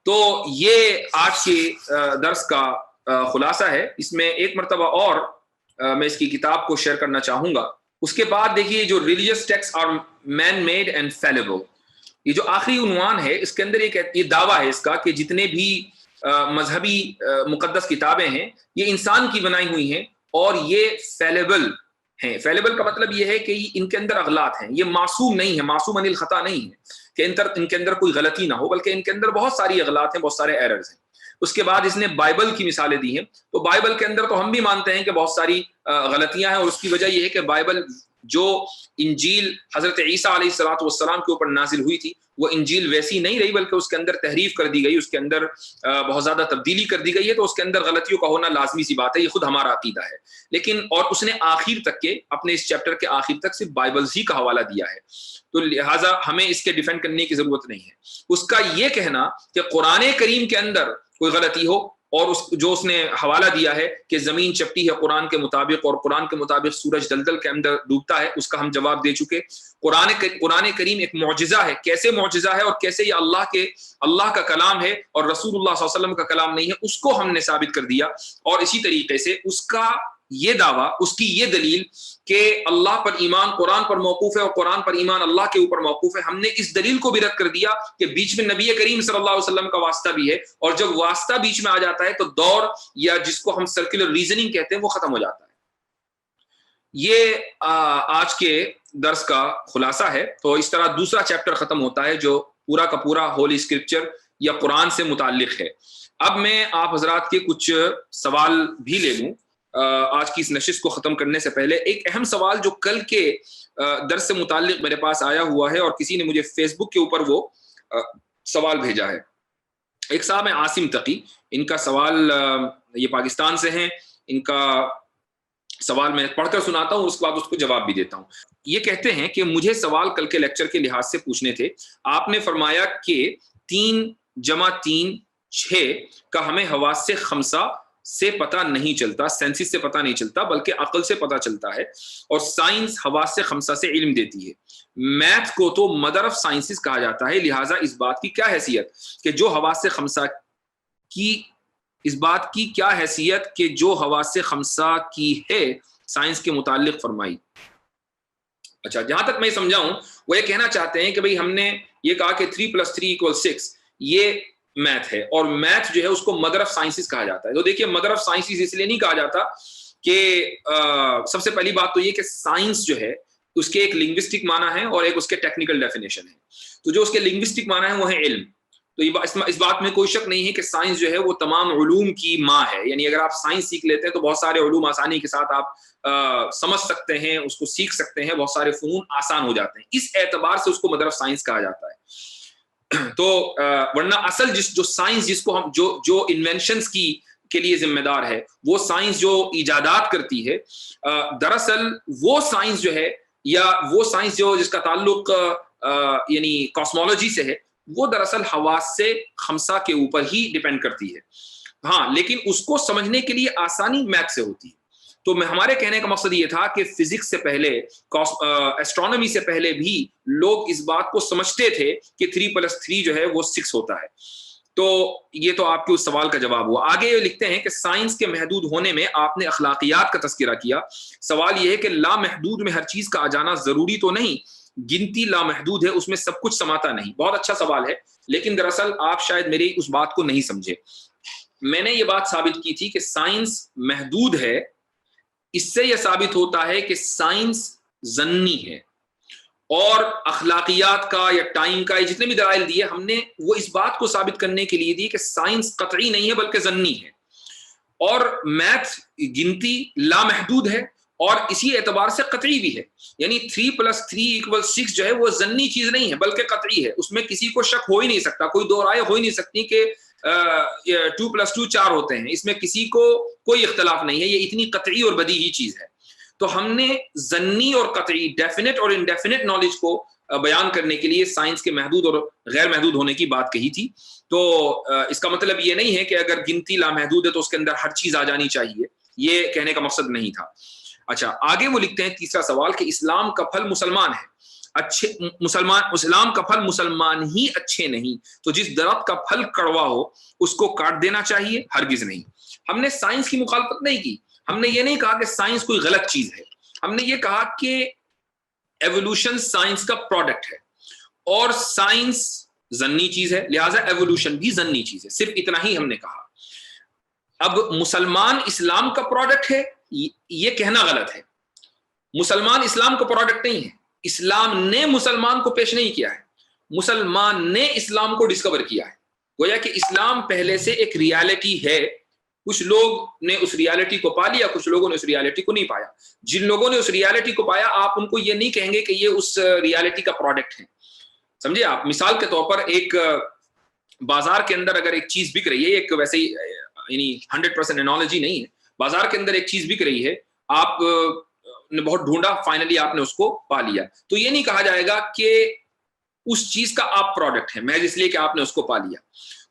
تو یہ آج کے درس کا خلاصہ ہے۔ اس میں ایک مرتبہ اور میں اس کی کتاب کو شیئر کرنا چاہوں گا۔ اس کے بعد دیکھیے جو religious text are man made and fallible, یہ جو آخری عنوان ہے اس کے اندر یہ دعویٰ ہے اس کا کہ جتنے بھی مذہبی مقدس کتابیں ہیں یہ انسان کی بنائی ہوئی ہیں اور یہ فیلیبل ہیں۔ فیلیبل کا مطلب یہ ہے کہ ان کے اندر اغلاط ہیں، یہ معصوم نہیں ہے، معصوم عن الخطا نہیں ہے کہ ان کے اندر کوئی غلطی نہ ہو، بلکہ ان کے اندر بہت ساری اغلاط ہیں، بہت سارے ایررز ہیں۔ اس کے بعد اس نے بائبل کی مثالیں دی ہیں، تو بائبل کے اندر تو ہم بھی مانتے ہیں کہ بہت ساری غلطیاں ہیں اور اس کی وجہ یہ ہے کہ بائبل جو انجیل حضرت عیسیٰ علیہ الصلوۃ والسلام کے اوپر نازل ہوئی تھی وہ انجیل ویسی نہیں رہی، بلکہ اس کے اندر تحریف کر دی گئی، اس کے اندر بہت زیادہ تبدیلی کر دی گئی ہے، تو اس کے اندر غلطیوں کا ہونا لازمی سی بات ہے، یہ خود ہمارا عقیدہ ہے۔ لیکن اور اس نے آخر تک کے اپنے اس چیپٹر کے آخر تک صرف بائبلز ہی کا حوالہ دیا ہے، تو لہٰذا ہمیں اس کے ڈیفینڈ کرنے کی ضرورت نہیں ہے۔ اس کا یہ کہنا کہ قرآن کریم کے اندر کوئی غلطی ہو اور جو اس نے حوالہ دیا ہے کہ زمین چپٹی ہے قرآن کے مطابق اور قرآن کے مطابق سورج دلدل کے اندر ڈوبتا ہے، اس کا ہم جواب دے چکے۔ قرآن کریم ایک معجزہ ہے، کیسے معجزہ ہے اور کیسے یہ اللہ کا کلام ہے اور رسول اللہ صلی اللہ علیہ وسلم کا کلام نہیں ہے، اس کو ہم نے ثابت کر دیا۔ اور اسی طریقے سے اس کا یہ دعویٰ، اس کی یہ دلیل کہ اللہ پر ایمان قرآن پر موقوف ہے اور قرآن پر ایمان اللہ کے اوپر موقوف ہے، ہم نے اس دلیل کو بھی رد کر دیا کہ بیچ میں نبی کریم صلی اللہ علیہ وسلم کا واسطہ بھی ہے، اور جب واسطہ بیچ میں آ جاتا ہے تو دور یا جس کو ہم سرکولر ریزننگ کہتے ہیں وہ ختم ہو جاتا ہے۔ یہ آج کے درس کا خلاصہ ہے۔ تو اس طرح دوسرا چیپٹر ختم ہوتا ہے جو پورا کا پورا ہولی اسکرپچر یا قرآن سے متعلق ہے۔ اب میں آپ حضرات کے کچھ سوال بھی لے لوں آج کی اس نشست کو ختم کرنے سے پہلے۔ ایک اہم سوال جو کل کے درس سے متعلق میرے پاس آیا ہوا ہے اور کسی نے مجھے فیس بک کے اوپر وہ سوال بھیجا ہے۔ ایک صاحب ہیں عاصم تقی، ان کا سوال یہ پاکستان سے ہیں، ان کا سوال میں پڑھ کر سناتا ہوں، اس کے بعد اس کو جواب بھی دیتا ہوں۔ یہ کہتے ہیں کہ مجھے سوال کل کے لیکچر کے لحاظ سے پوچھنے تھے۔ آپ نے فرمایا کہ 3 + 3 = 6 کا ہمیں حواس خمسہ سے پتہ نہیں چلتا، سینسز سے پتہ نہیں چلتا، بلکہ عقل سے پتہ چلتا ہے، اور سائنس حواس خمسہ سے علم دیتی ہے۔ میتھ کو تو مدر آف سائنسز کہا جاتا ہے، لہٰذا اس بات کی کیا حیثیت کہ جو حواس خمسہ کی اس بات کی کیا حیثیت کہ جو حواس خمسہ کی ہے سائنس کے متعلق فرمائی۔ اچھا، جہاں تک میں سمجھاؤں وہ یہ کہنا چاہتے ہیں کہ بھئی ہم نے یہ کہا کہ 3 + 3 = 6 یہ میتھ ہے، اور میتھ جو ہے اس کو مدر آف سائنسز کہا جاتا ہے۔ تو دیکھیے مدر آف سائنسز اس لیے نہیں کہا جاتا کہ سب سے پہلی بات تو یہ کہ سائنس جو ہے اس کے ایک لنگوسٹک معنی ہے اور ایک اس کے ٹیکنیکل ڈیفینیشن ہے. تو جو اس کے لنگوسٹک معنی ہے وہ ہے علم. تو اس بات میں کوئی شک نہیں ہے کہ سائنس جو ہے وہ تمام علوم کی ماں ہے. یعنی اگر آپ سائنس سیکھ لیتے ہیں تو بہت سارے علوم آسانی کے ساتھ آپ سمجھ سکتے ہیں, اس کو سیکھ سکتے ہیں, بہت سارے فنون آسان ہو جاتے ہیں. اس اعتبار سے اس کو مدر آف سائنس کہا جاتا ہے. تو ورنہ اصل جو سائنس جس کو ہم جو انوینشنز کے لیے ذمہ دار ہے, وہ سائنس جو ایجادات کرتی ہے, دراصل وہ سائنس جو ہے یا وہ سائنس جس کا تعلق یعنی کاسمولوجی سے ہے, وہ دراصل حواس سے خمسہ کے اوپر ہی ڈیپینڈ کرتی ہے. ہاں, لیکن اس کو سمجھنے کے لیے آسانی میتھ سے ہوتی ہے. تو ہمارے کہنے کا مقصد یہ تھا کہ فزکس سے پہلے, ایسٹرونومی سے پہلے بھی لوگ اس بات کو سمجھتے تھے کہ 3+3 جو ہے وہ 6 ہوتا ہے. تو یہ تو آپ کے اس سوال کا جواب ہوا. آگے یہ لکھتے ہیں کہ سائنس کے محدود ہونے میں آپ نے اخلاقیات کا تذکرہ کیا. سوال یہ ہے کہ لامحدود میں ہر چیز کا آ جانا ضروری تو نہیں, گنتی لامحدود ہے, اس میں سب کچھ سماتا نہیں. بہت اچھا سوال ہے, لیکن دراصل آپ شاید میری اس بات کو نہیں سمجھے. میں نے یہ بات ثابت کی تھی کہ سائنس محدود ہے. اس سے یہ ثابت ہوتا ہے کہ سائنس ظنی ہے, اور اخلاقیات کا یا ٹائم کا جتنے بھی دلائل دیے ہم نے وہ اس بات کو ثابت کرنے کے لیے دی کہ سائنس قطعی نہیں ہے بلکہ ظنی ہے. اور میتھ گنتی لامحدود ہے اور اسی اعتبار سے قطعی بھی ہے. یعنی 3+3 = 6 جو ہے وہ ظنی چیز نہیں ہے بلکہ قطعی ہے. اس میں کسی کو شک ہو ہی نہیں سکتا, کوئی دو رائے ہو ہی نہیں سکتی کہ 2+2 4 ہوتے ہیں. اس میں کسی کو کوئی اختلاف نہیں ہے. یہ اتنی قطعی اور بدیہی چیز ہے. تو ہم نے ظنی اور قطعی, ڈیفینٹ اور انڈیفینٹ نالج کو بیان کرنے کے لیے سائنس کے محدود اور غیر محدود ہونے کی بات کہی تھی. تو اس کا مطلب یہ نہیں ہے کہ اگر گنتی لامحدود ہے تو اس کے اندر ہر چیز آ جانی چاہیے, یہ کہنے کا مقصد نہیں تھا. اچھا, آگے وہ لکھتے ہیں تیسرا سوال کہ اسلام کا پھل مسلمان ہے. اسلام کا پھل مسلمان ہی اچھے نہیں, تو جس درخت کا پھل کڑوا ہو اس کو کاٹ دینا چاہیے؟ ہرگز نہیں. ہم نے سائنس کی مخالفت نہیں کی. ہم نے یہ نہیں کہا کہ سائنس کوئی غلط چیز ہے. ہم نے یہ کہا کہ ایوولوشن سائنس کا پروڈکٹ ہے اور سائنس ظنی چیز ہے, لہٰذا ایوولوشن بھی ظنی چیز ہے. صرف اتنا ہی ہم نے کہا. اب مسلمان اسلام کا پروڈکٹ ہے یہ کہنا غلط ہے. مسلمان اسلام کا پروڈکٹ نہیں ہے. اسلام نے مسلمان کو پیش نہیں کیا ہے, مسلمان نے اسلام کو ڈسکور کیا ہے. گویا کہ اسلام پہلے سے ایک ریالٹی ہے. کچھ لوگ نے اس ریالٹی کو پا لیا, کچھ لوگوں نے اس ریالٹی کو نہیں پایا. جن لوگوں نے اس ریالٹی کو پایا آپ ان کو یہ نہیں کہیں گے کہ یہ اس ریالٹی کا پروڈکٹ ہے. سمجھے آپ؟ مثال کے طور پر ایک بازار کے اندر اگر ایک چیز بک رہی ہے, ایک ویسے ہی یعنی 100% انالوجی نہیں ہے, بازار کے اندر ایک چیز بک رہی ہے, آپ نے بہت ڈھونڈا, فائنلی آپ نے اس کو پا لیا, تو یہ نہیں کہا جائے گا کہ اس چیز کا آپ پروڈکٹ ہے محض اس لیے کہ آپ نے اس کو پا لیا.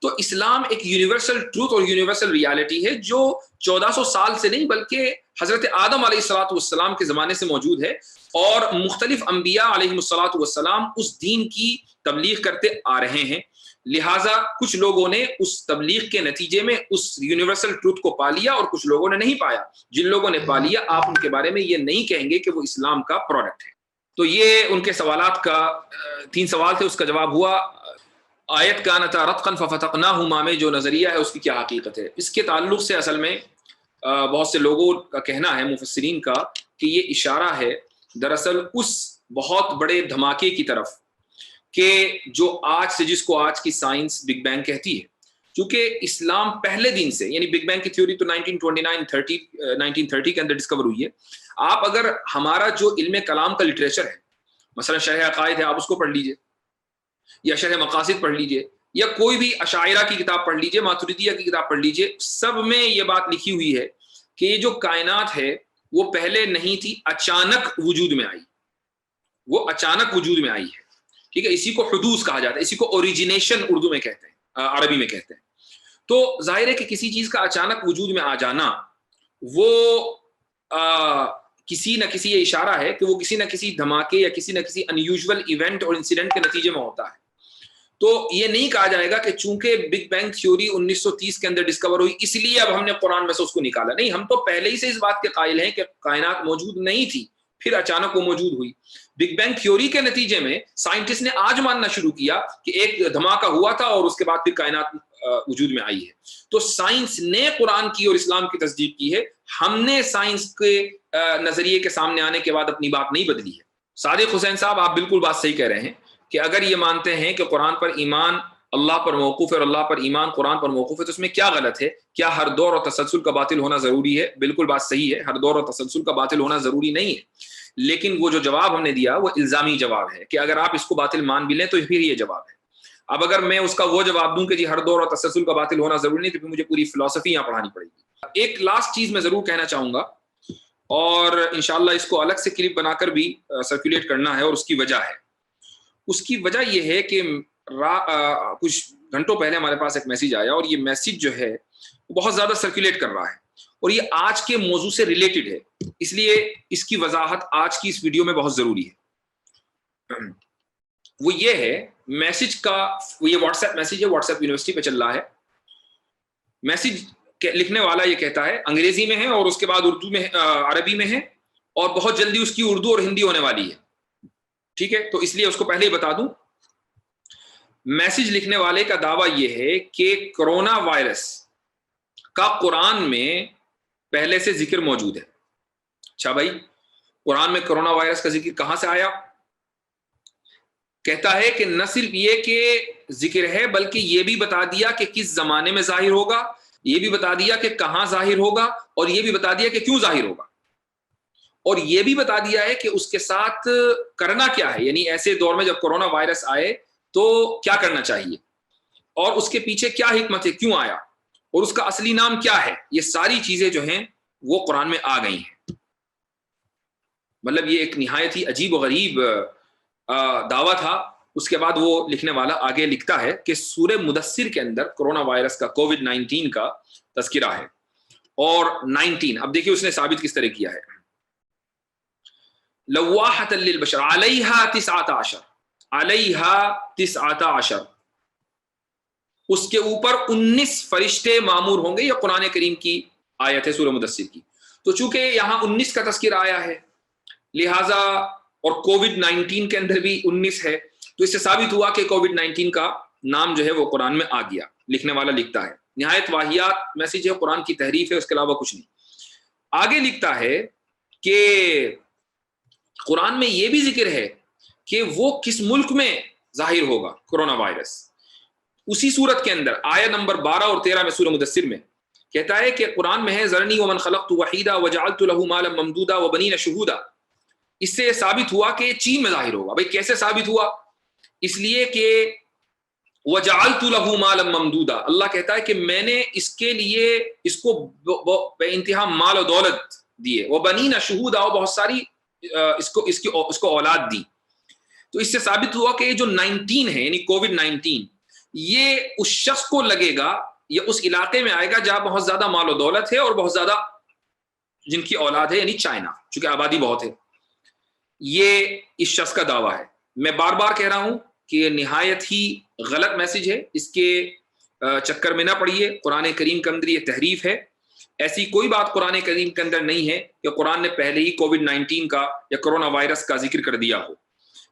تو اسلام ایک یونیورسل ٹروتھ اور یونیورسل ریالٹی ہے جو 1400 سال سے نہیں بلکہ حضرت آدم علیہ الصلوۃ والسلام کے زمانے سے موجود ہے, اور مختلف انبیاء علیہ الصلوۃ والسلام اس دین کی تبلیغ کرتے آ رہے ہیں. لہٰذا کچھ لوگوں نے اس تبلیغ کے نتیجے میں اس یونیورسل ٹروتھ کو پا لیا اور کچھ لوگوں نے نہیں پایا. جن لوگوں نے پا لیا آپ ان کے بارے میں یہ نہیں کہیں گے کہ وہ اسلام کا پروڈکٹ ہے. تو یہ ان کے سوالات کا 3 سوال تھے, اس کا جواب ہوا. آیت کانت رتقا ففتقناہما میں جو نظریہ ہے اس کی کیا حقیقت ہے؟ اس کے تعلق سے اصل میں بہت سے لوگوں کا کہنا ہے, مفسرین کا, کہ یہ اشارہ ہے دراصل اس بہت بڑے دھماکے کی طرف کہ جو آج سے, جس کو آج کی سائنس بگ بینگ کہتی ہے. چونکہ اسلام پہلے دن سے, یعنی بگ بینگ کی تھیوری تو 1930 کے اندر ڈسکور ہوئی ہے. آپ اگر ہمارا جو علم کلام کا لٹریچر ہے, مثلا شرح عقائد ہے, آپ اس کو پڑھ لیجئے, یا شرح مقاصد پڑھ لیجئے, یا کوئی بھی اشاعرہ کی کتاب پڑھ لیجئے, ماتریدیہ کی کتاب پڑھ لیجئے, سب میں یہ بات لکھی ہوئی ہے کہ یہ جو کائنات ہے وہ پہلے نہیں تھی, اچانک وجود میں آئی. وہ اچانک وجود میں آئی ہے, ٹھیک ہے. اسی کو حدوث کہا جاتا ہے, اسی کو اوریجینیشن اردو میں کہتے ہیں, عربی میں کہتے ہیں. تو ظاہر ہے کہ کسی چیز کا اچانک وجود میں آ جانا وہ کسی نہ کسی یہ اشارہ ہے کہ وہ کسی نہ کسی دھماکے یا کسی نہ کسی انیوژول ایونٹ اور انسیڈنٹ کے نتیجے میں ہوتا ہے. تو یہ نہیں کہا جائے گا کہ چونکہ بگ بینگ تھیوری 1930 کے اندر ڈسکور ہوئی اس لیے اب ہم نے قرآن میں سے اس کو نکالا. نہیں, ہم تو پہلے ہی سے اس بات کے قائل ہیں کہ کائنات موجود نہیں تھی, پھر اچانک وہ موجود ہوئی. بگ بینگ تھیوری کے نتیجے میں سائنٹسٹ نے آج ماننا شروع کیا کہ ایک دھماکہ ہوا تھا اور اس کے بعد پھر کائنات وجود میں آئی ہے. تو سائنس نے قرآن کی اور اسلام کی تصدیق کی ہے, ہم نے سائنس کے نظریے کے سامنے آنے کے بعد اپنی بات نہیں بدلی ہے. صادق حسین صاحب آپ بالکل بات صحیح کہہ رہے ہیں کہ اگر یہ مانتے ہیں کہ قرآن پر ایمان اللہ پر موقوف ہے اور اللہ پر ایمان قرآن پر موقوف ہے تو اس میں کیا غلط ہے؟ کیا ہر دور اور تسلسل کا باطل ہونا ضروری ہے؟ بالکل بات صحیح ہے، ہر دور اور تسلسل کا باطل ہونا ضروری نہیں ہے، لیکن وہ جو جواب ہم نے دیا وہ الزامی جواب ہے کہ اگر آپ اس کو باطل مان بھی لیں تو پھر یہ جواب ہے۔ اب اگر میں اس کا وہ جواب دوں کہ جی ہر دور اور تسلسل کا باطل ہونا ضروری نہیں تو پھر مجھے پوری فلسفی یہاں پڑھانی پڑے گی۔ ایک لاسٹ چیز میں ضرور کہنا چاہوں گا اور انشاءاللہ اس کو الگ سے کلپ بنا کر بھی سرکولیٹ کرنا ہے، اور اس کی وجہ ہے، اس کی وجہ یہ ہے کہ کچھ گھنٹوں پہلے ہمارے پاس ایک میسیج آیا اور یہ میسیج جو ہے وہ بہت زیادہ سرکولیٹ کر رہا ہے اور یہ آج کے موضوع سے ریلیٹڈ ہے، اس لیے اس کی وضاحت آج کی اس ویڈیو میں بہت ضروری ہے۔ وہ یہ ہے میسیج کا، یہ واٹس ایپ میسیج ہے، واٹس ایپ یونیورسٹی پہ چل رہا ہے۔ میسیج لکھنے والا یہ کہتا ہے، انگریزی میں ہے اور اس کے بعد اردو میں، عربی میں ہے، اور بہت جلدی اس کی اردو اور ہندی ہونے والی ہے، ٹھیک ہے؟ تو اس لیے اس کو پہلے ہی بتا دوں، میسیج لکھنے والے کا دعویٰ یہ ہے کہ کرونا وائرس کا قرآن میں پہلے سے ذکر موجود ہے۔ اچھا بھائی، قرآن میں کرونا وائرس کا ذکر کہاں سے آیا؟ کہتا ہے کہ نہ صرف یہ کہ ذکر ہے بلکہ یہ بھی بتا دیا کہ کس زمانے میں ظاہر ہوگا، یہ بھی بتا دیا کہ کہاں ظاہر ہوگا، اور یہ بھی بتا دیا کہ کیوں ظاہر ہوگا، اور یہ بھی بتا دیا ہے کہ اس کے ساتھ کرنا کیا ہے، یعنی ایسے دور میں جب کرونا وائرس آئے تو کیا کرنا چاہیے، اور اس کے پیچھے کیا حکمت ہے، کیوں آیا، اور اس کا اصلی نام کیا ہے۔ یہ ساری چیزیں جو ہیں وہ قرآن میں آ گئی ہیں۔ مطلب یہ ایک نہایت ہی عجیب و غریب دعویٰ تھا۔ اس کے بعد وہ لکھنے والا آگے لکھتا ہے کہ سورہ مدثر کے اندر کرونا وائرس کا، کووڈ 19 کا تذکرہ ہے، اور 19 اب دیکھیے اس نے ثابت کس طرح کیا ہے، لواحۃ للبشر علیہا 19 علیہا 19، اس کے اوپر 19 فرشتے معمور ہوں گے۔ یہ قرآن کریم کی آیت ہے سورہ مدثر کی۔ تو چونکہ یہاں 19 کا تذکرہ آیا ہے لہٰذا، اور کووڈ 19 کے اندر بھی 19 ہے، تو اس سے ثابت ہوا کہ کووڈ 19 کا نام جو ہے وہ قرآن میں آ گیا۔ لکھنے والا لکھتا ہے، نہایت واہیات میسیج ہے، قرآن کی تحریف ہے، اس کے علاوہ کچھ نہیں۔ آگے لکھتا ہے کہ قرآن میں یہ بھی ذکر ہے کہ وہ کس ملک میں ظاہر ہوگا کرونا وائرس۔ اسی صورت کے اندر آیت نمبر 12 اور 13 میں سورہ مدثر میں کہتا ہے کہ قرآن میں ہے، ذرنی ومن خلقت وحیدا وجعلت له مالا ممدودا وبنین شہودا۔ اس سے ثابت ہوا کہ چین میں ظاہر ہوگا۔ بھائی کیسے ثابت ہوا؟ اس لیے کہ وجعلت له مالا ممدودا، اللہ کہتا ہے کہ میں نے اس کے لیے اس کو بے انتہا مال و دولت دیے، وبنین شہودا، اور بہت ساری اس کو اولاد دی۔ تو اس سے ثابت ہوا کہ یہ جو 19 ہے یعنی کووڈ 19 یہ اس شخص کو لگے گا یا اس علاقے میں آئے گا جہاں بہت زیادہ مال و دولت ہے اور بہت زیادہ جن کی اولاد ہے، یعنی چائنا، چونکہ آبادی بہت ہے۔ یہ اس شخص کا دعویٰ ہے۔ میں بار بار کہہ رہا ہوں کہ یہ نہایت ہی غلط میسج ہے، اس کے چکر میں نہ پڑیے۔ قرآن کریم کے اندر یہ تحریف ہے، ایسی کوئی بات قرآن کریم کے اندر نہیں ہے کہ قرآن نے پہلے ہی کووڈ 19 کا یا کرونا وائرس کا ذکر کر دیا ہو۔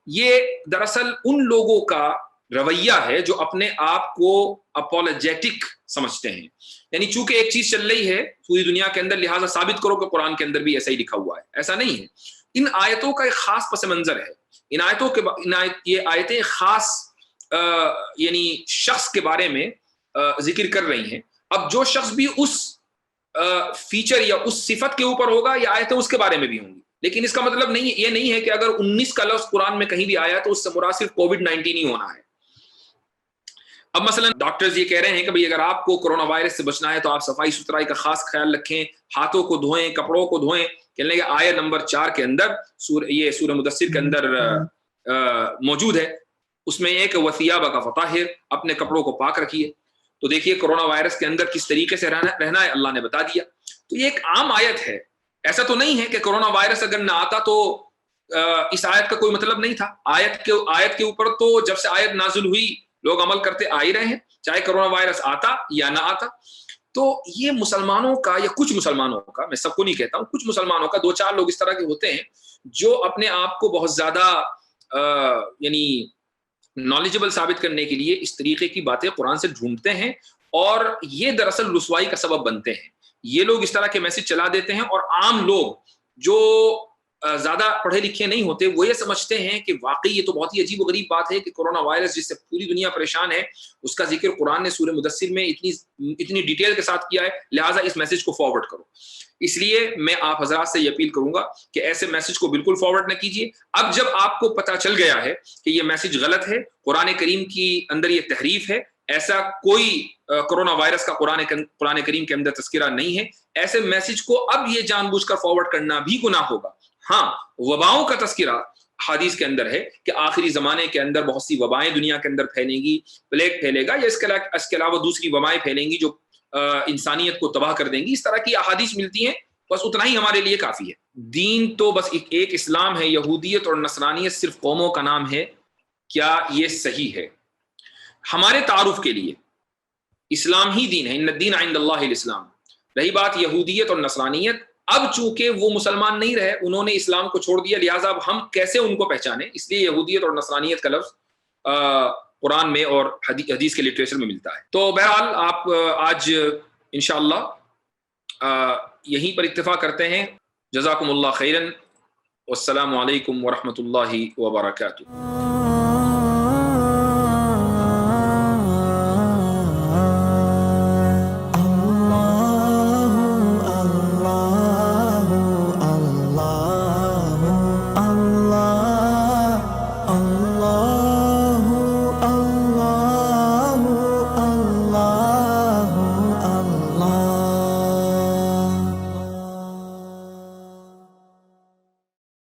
یہ دراصل ان لوگوں کا رویہ ہے جو اپنے آپ کو اپولوجیٹک سمجھتے ہیں، یعنی چونکہ ایک چیز چل رہی ہے پوری دنیا کے اندر لہٰذا ثابت کرو کہ قرآن کے اندر بھی ایسا ہی لکھا ہوا ہے۔ ایسا نہیں ہے۔ ان آیتوں کا ایک خاص پس منظر ہے، ان آیتوں کے یہ آیتیں خاص یعنی شخص کے بارے میں ذکر کر رہی ہیں۔ اب جو شخص بھی اس فیچر یا اس صفت کے اوپر ہوگا یہ آیتیں اس کے بارے میں بھی ہوں گی، لیکن اس کا مطلب نہیں، یہ نہیں ہے کہ اگر 19 کا لفظ قرآن میں کہیں بھی آیا تو اس سے مراد صرف کووڈ 19 ہی ہونا ہے۔ اب مثلا ڈاکٹرز یہ کہہ رہے ہیں کہ بھئی اگر آپ کو کرونا وائرس سے بچنا ہے تو آپ صفائی ستھرائی کا خاص خیال رکھیں، ہاتھوں کو دھوئیں، کپڑوں کو دھوئیں۔ کہنے لگے آیت نمبر 4 کے اندر یہ سورہ مدثر کے اندر موجود ہے، اس میں ایک وثیابک فطہر، اپنے کپڑوں کو پاک رکھیے۔ تو دیکھیے کرونا وائرس کے اندر کس طریقے سے رہنا ہے اللہ نے بتا دیا۔ تو یہ ایک عام آیت ہے، ایسا تو نہیں ہے کہ کرونا وائرس اگر نہ آتا تو اس آیت کا کوئی مطلب نہیں تھا۔ آیت کے اوپر تو جب سے آیت نازل ہوئی لوگ عمل کرتے آ ہی رہے ہیں، چاہے کرونا وائرس آتا یا نہ آتا۔ تو یہ مسلمانوں کا یا کچھ مسلمانوں کا، میں سب کو نہیں کہتا ہوں، کچھ مسلمانوں کا 2-4 لوگ اس طرح کے ہوتے ہیں جو اپنے آپ کو بہت زیادہ یعنی نالجبل ثابت کرنے کے لیے اس طریقے کی باتیں قرآن سے ڈھونڈتے ہیں، اور یہ دراصل رسوائی کا سبب بنتے ہیں۔ یہ لوگ اس طرح کے میسج چلا دیتے ہیں، اور عام لوگ جو زیادہ پڑھے لکھے نہیں ہوتے وہ یہ سمجھتے ہیں کہ واقعی یہ تو بہت ہی عجیب و غریب بات ہے کہ کورونا وائرس جس سے پوری دنیا پریشان ہے اس کا ذکر قرآن نے سورہ مدثر میں اتنی ڈیٹیل کے ساتھ کیا ہے، لہٰذا اس میسج کو فارورڈ کرو۔ اس لیے میں آپ حضرات سے یہ اپیل کروں گا کہ ایسے میسج کو بالکل فارورڈ نہ کیجیے۔ اب جب آپ کو پتہ چل گیا ہے کہ یہ میسج غلط ہے، قرآن کریم کی اندر یہ تحریف ہے، ایسا کوئی کورونا وائرس کا قرآن کریم کے اندر تذکرہ نہیں ہے، ایسے میسج کو اب یہ جان بوجھ کر فارورڈ کرنا بھی گناہ ہوگا۔ ہاں، وباؤں کا تذکرہ حدیث کے اندر ہے کہ آخری زمانے کے اندر بہت سی وبائیں دنیا کے اندر پھیلیں گی، پلیگ پھیلے گا، یا اس کے علاوہ دوسری وبائیں پھیلیں گی جو انسانیت کو تباہ کر دیں گی، اس طرح کی احادیث ملتی ہیں، بس اتنا ہی ہمارے لیے کافی ہے۔ دین تو بس ایک اسلام ہے، یہودیت اور نصرانیت صرف قوموں کا نام ہے، کیا یہ صحیح ہے؟ ہمارے تعارف کے لیے اسلام ہی دین ہے، ان الدین عند اللہ الاسلام۔ رہی بات یہودیت اور نصرانیت، اب چونکہ وہ مسلمان نہیں رہے، انہوں نے اسلام کو چھوڑ دیا، لہٰذا اب ہم کیسے ان کو پہچانیں؟ اس لیے یہودیت اور نصرانیت کا لفظ قرآن میں اور حدیث کے لٹریچر میں ملتا ہے۔ تو بہرحال آپ آج انشاءاللہ یہیں پر اتفاق کرتے ہیں۔ جزاکم اللہ خیرا، والسلام علیکم ورحمۃ اللہ وبرکاتہ۔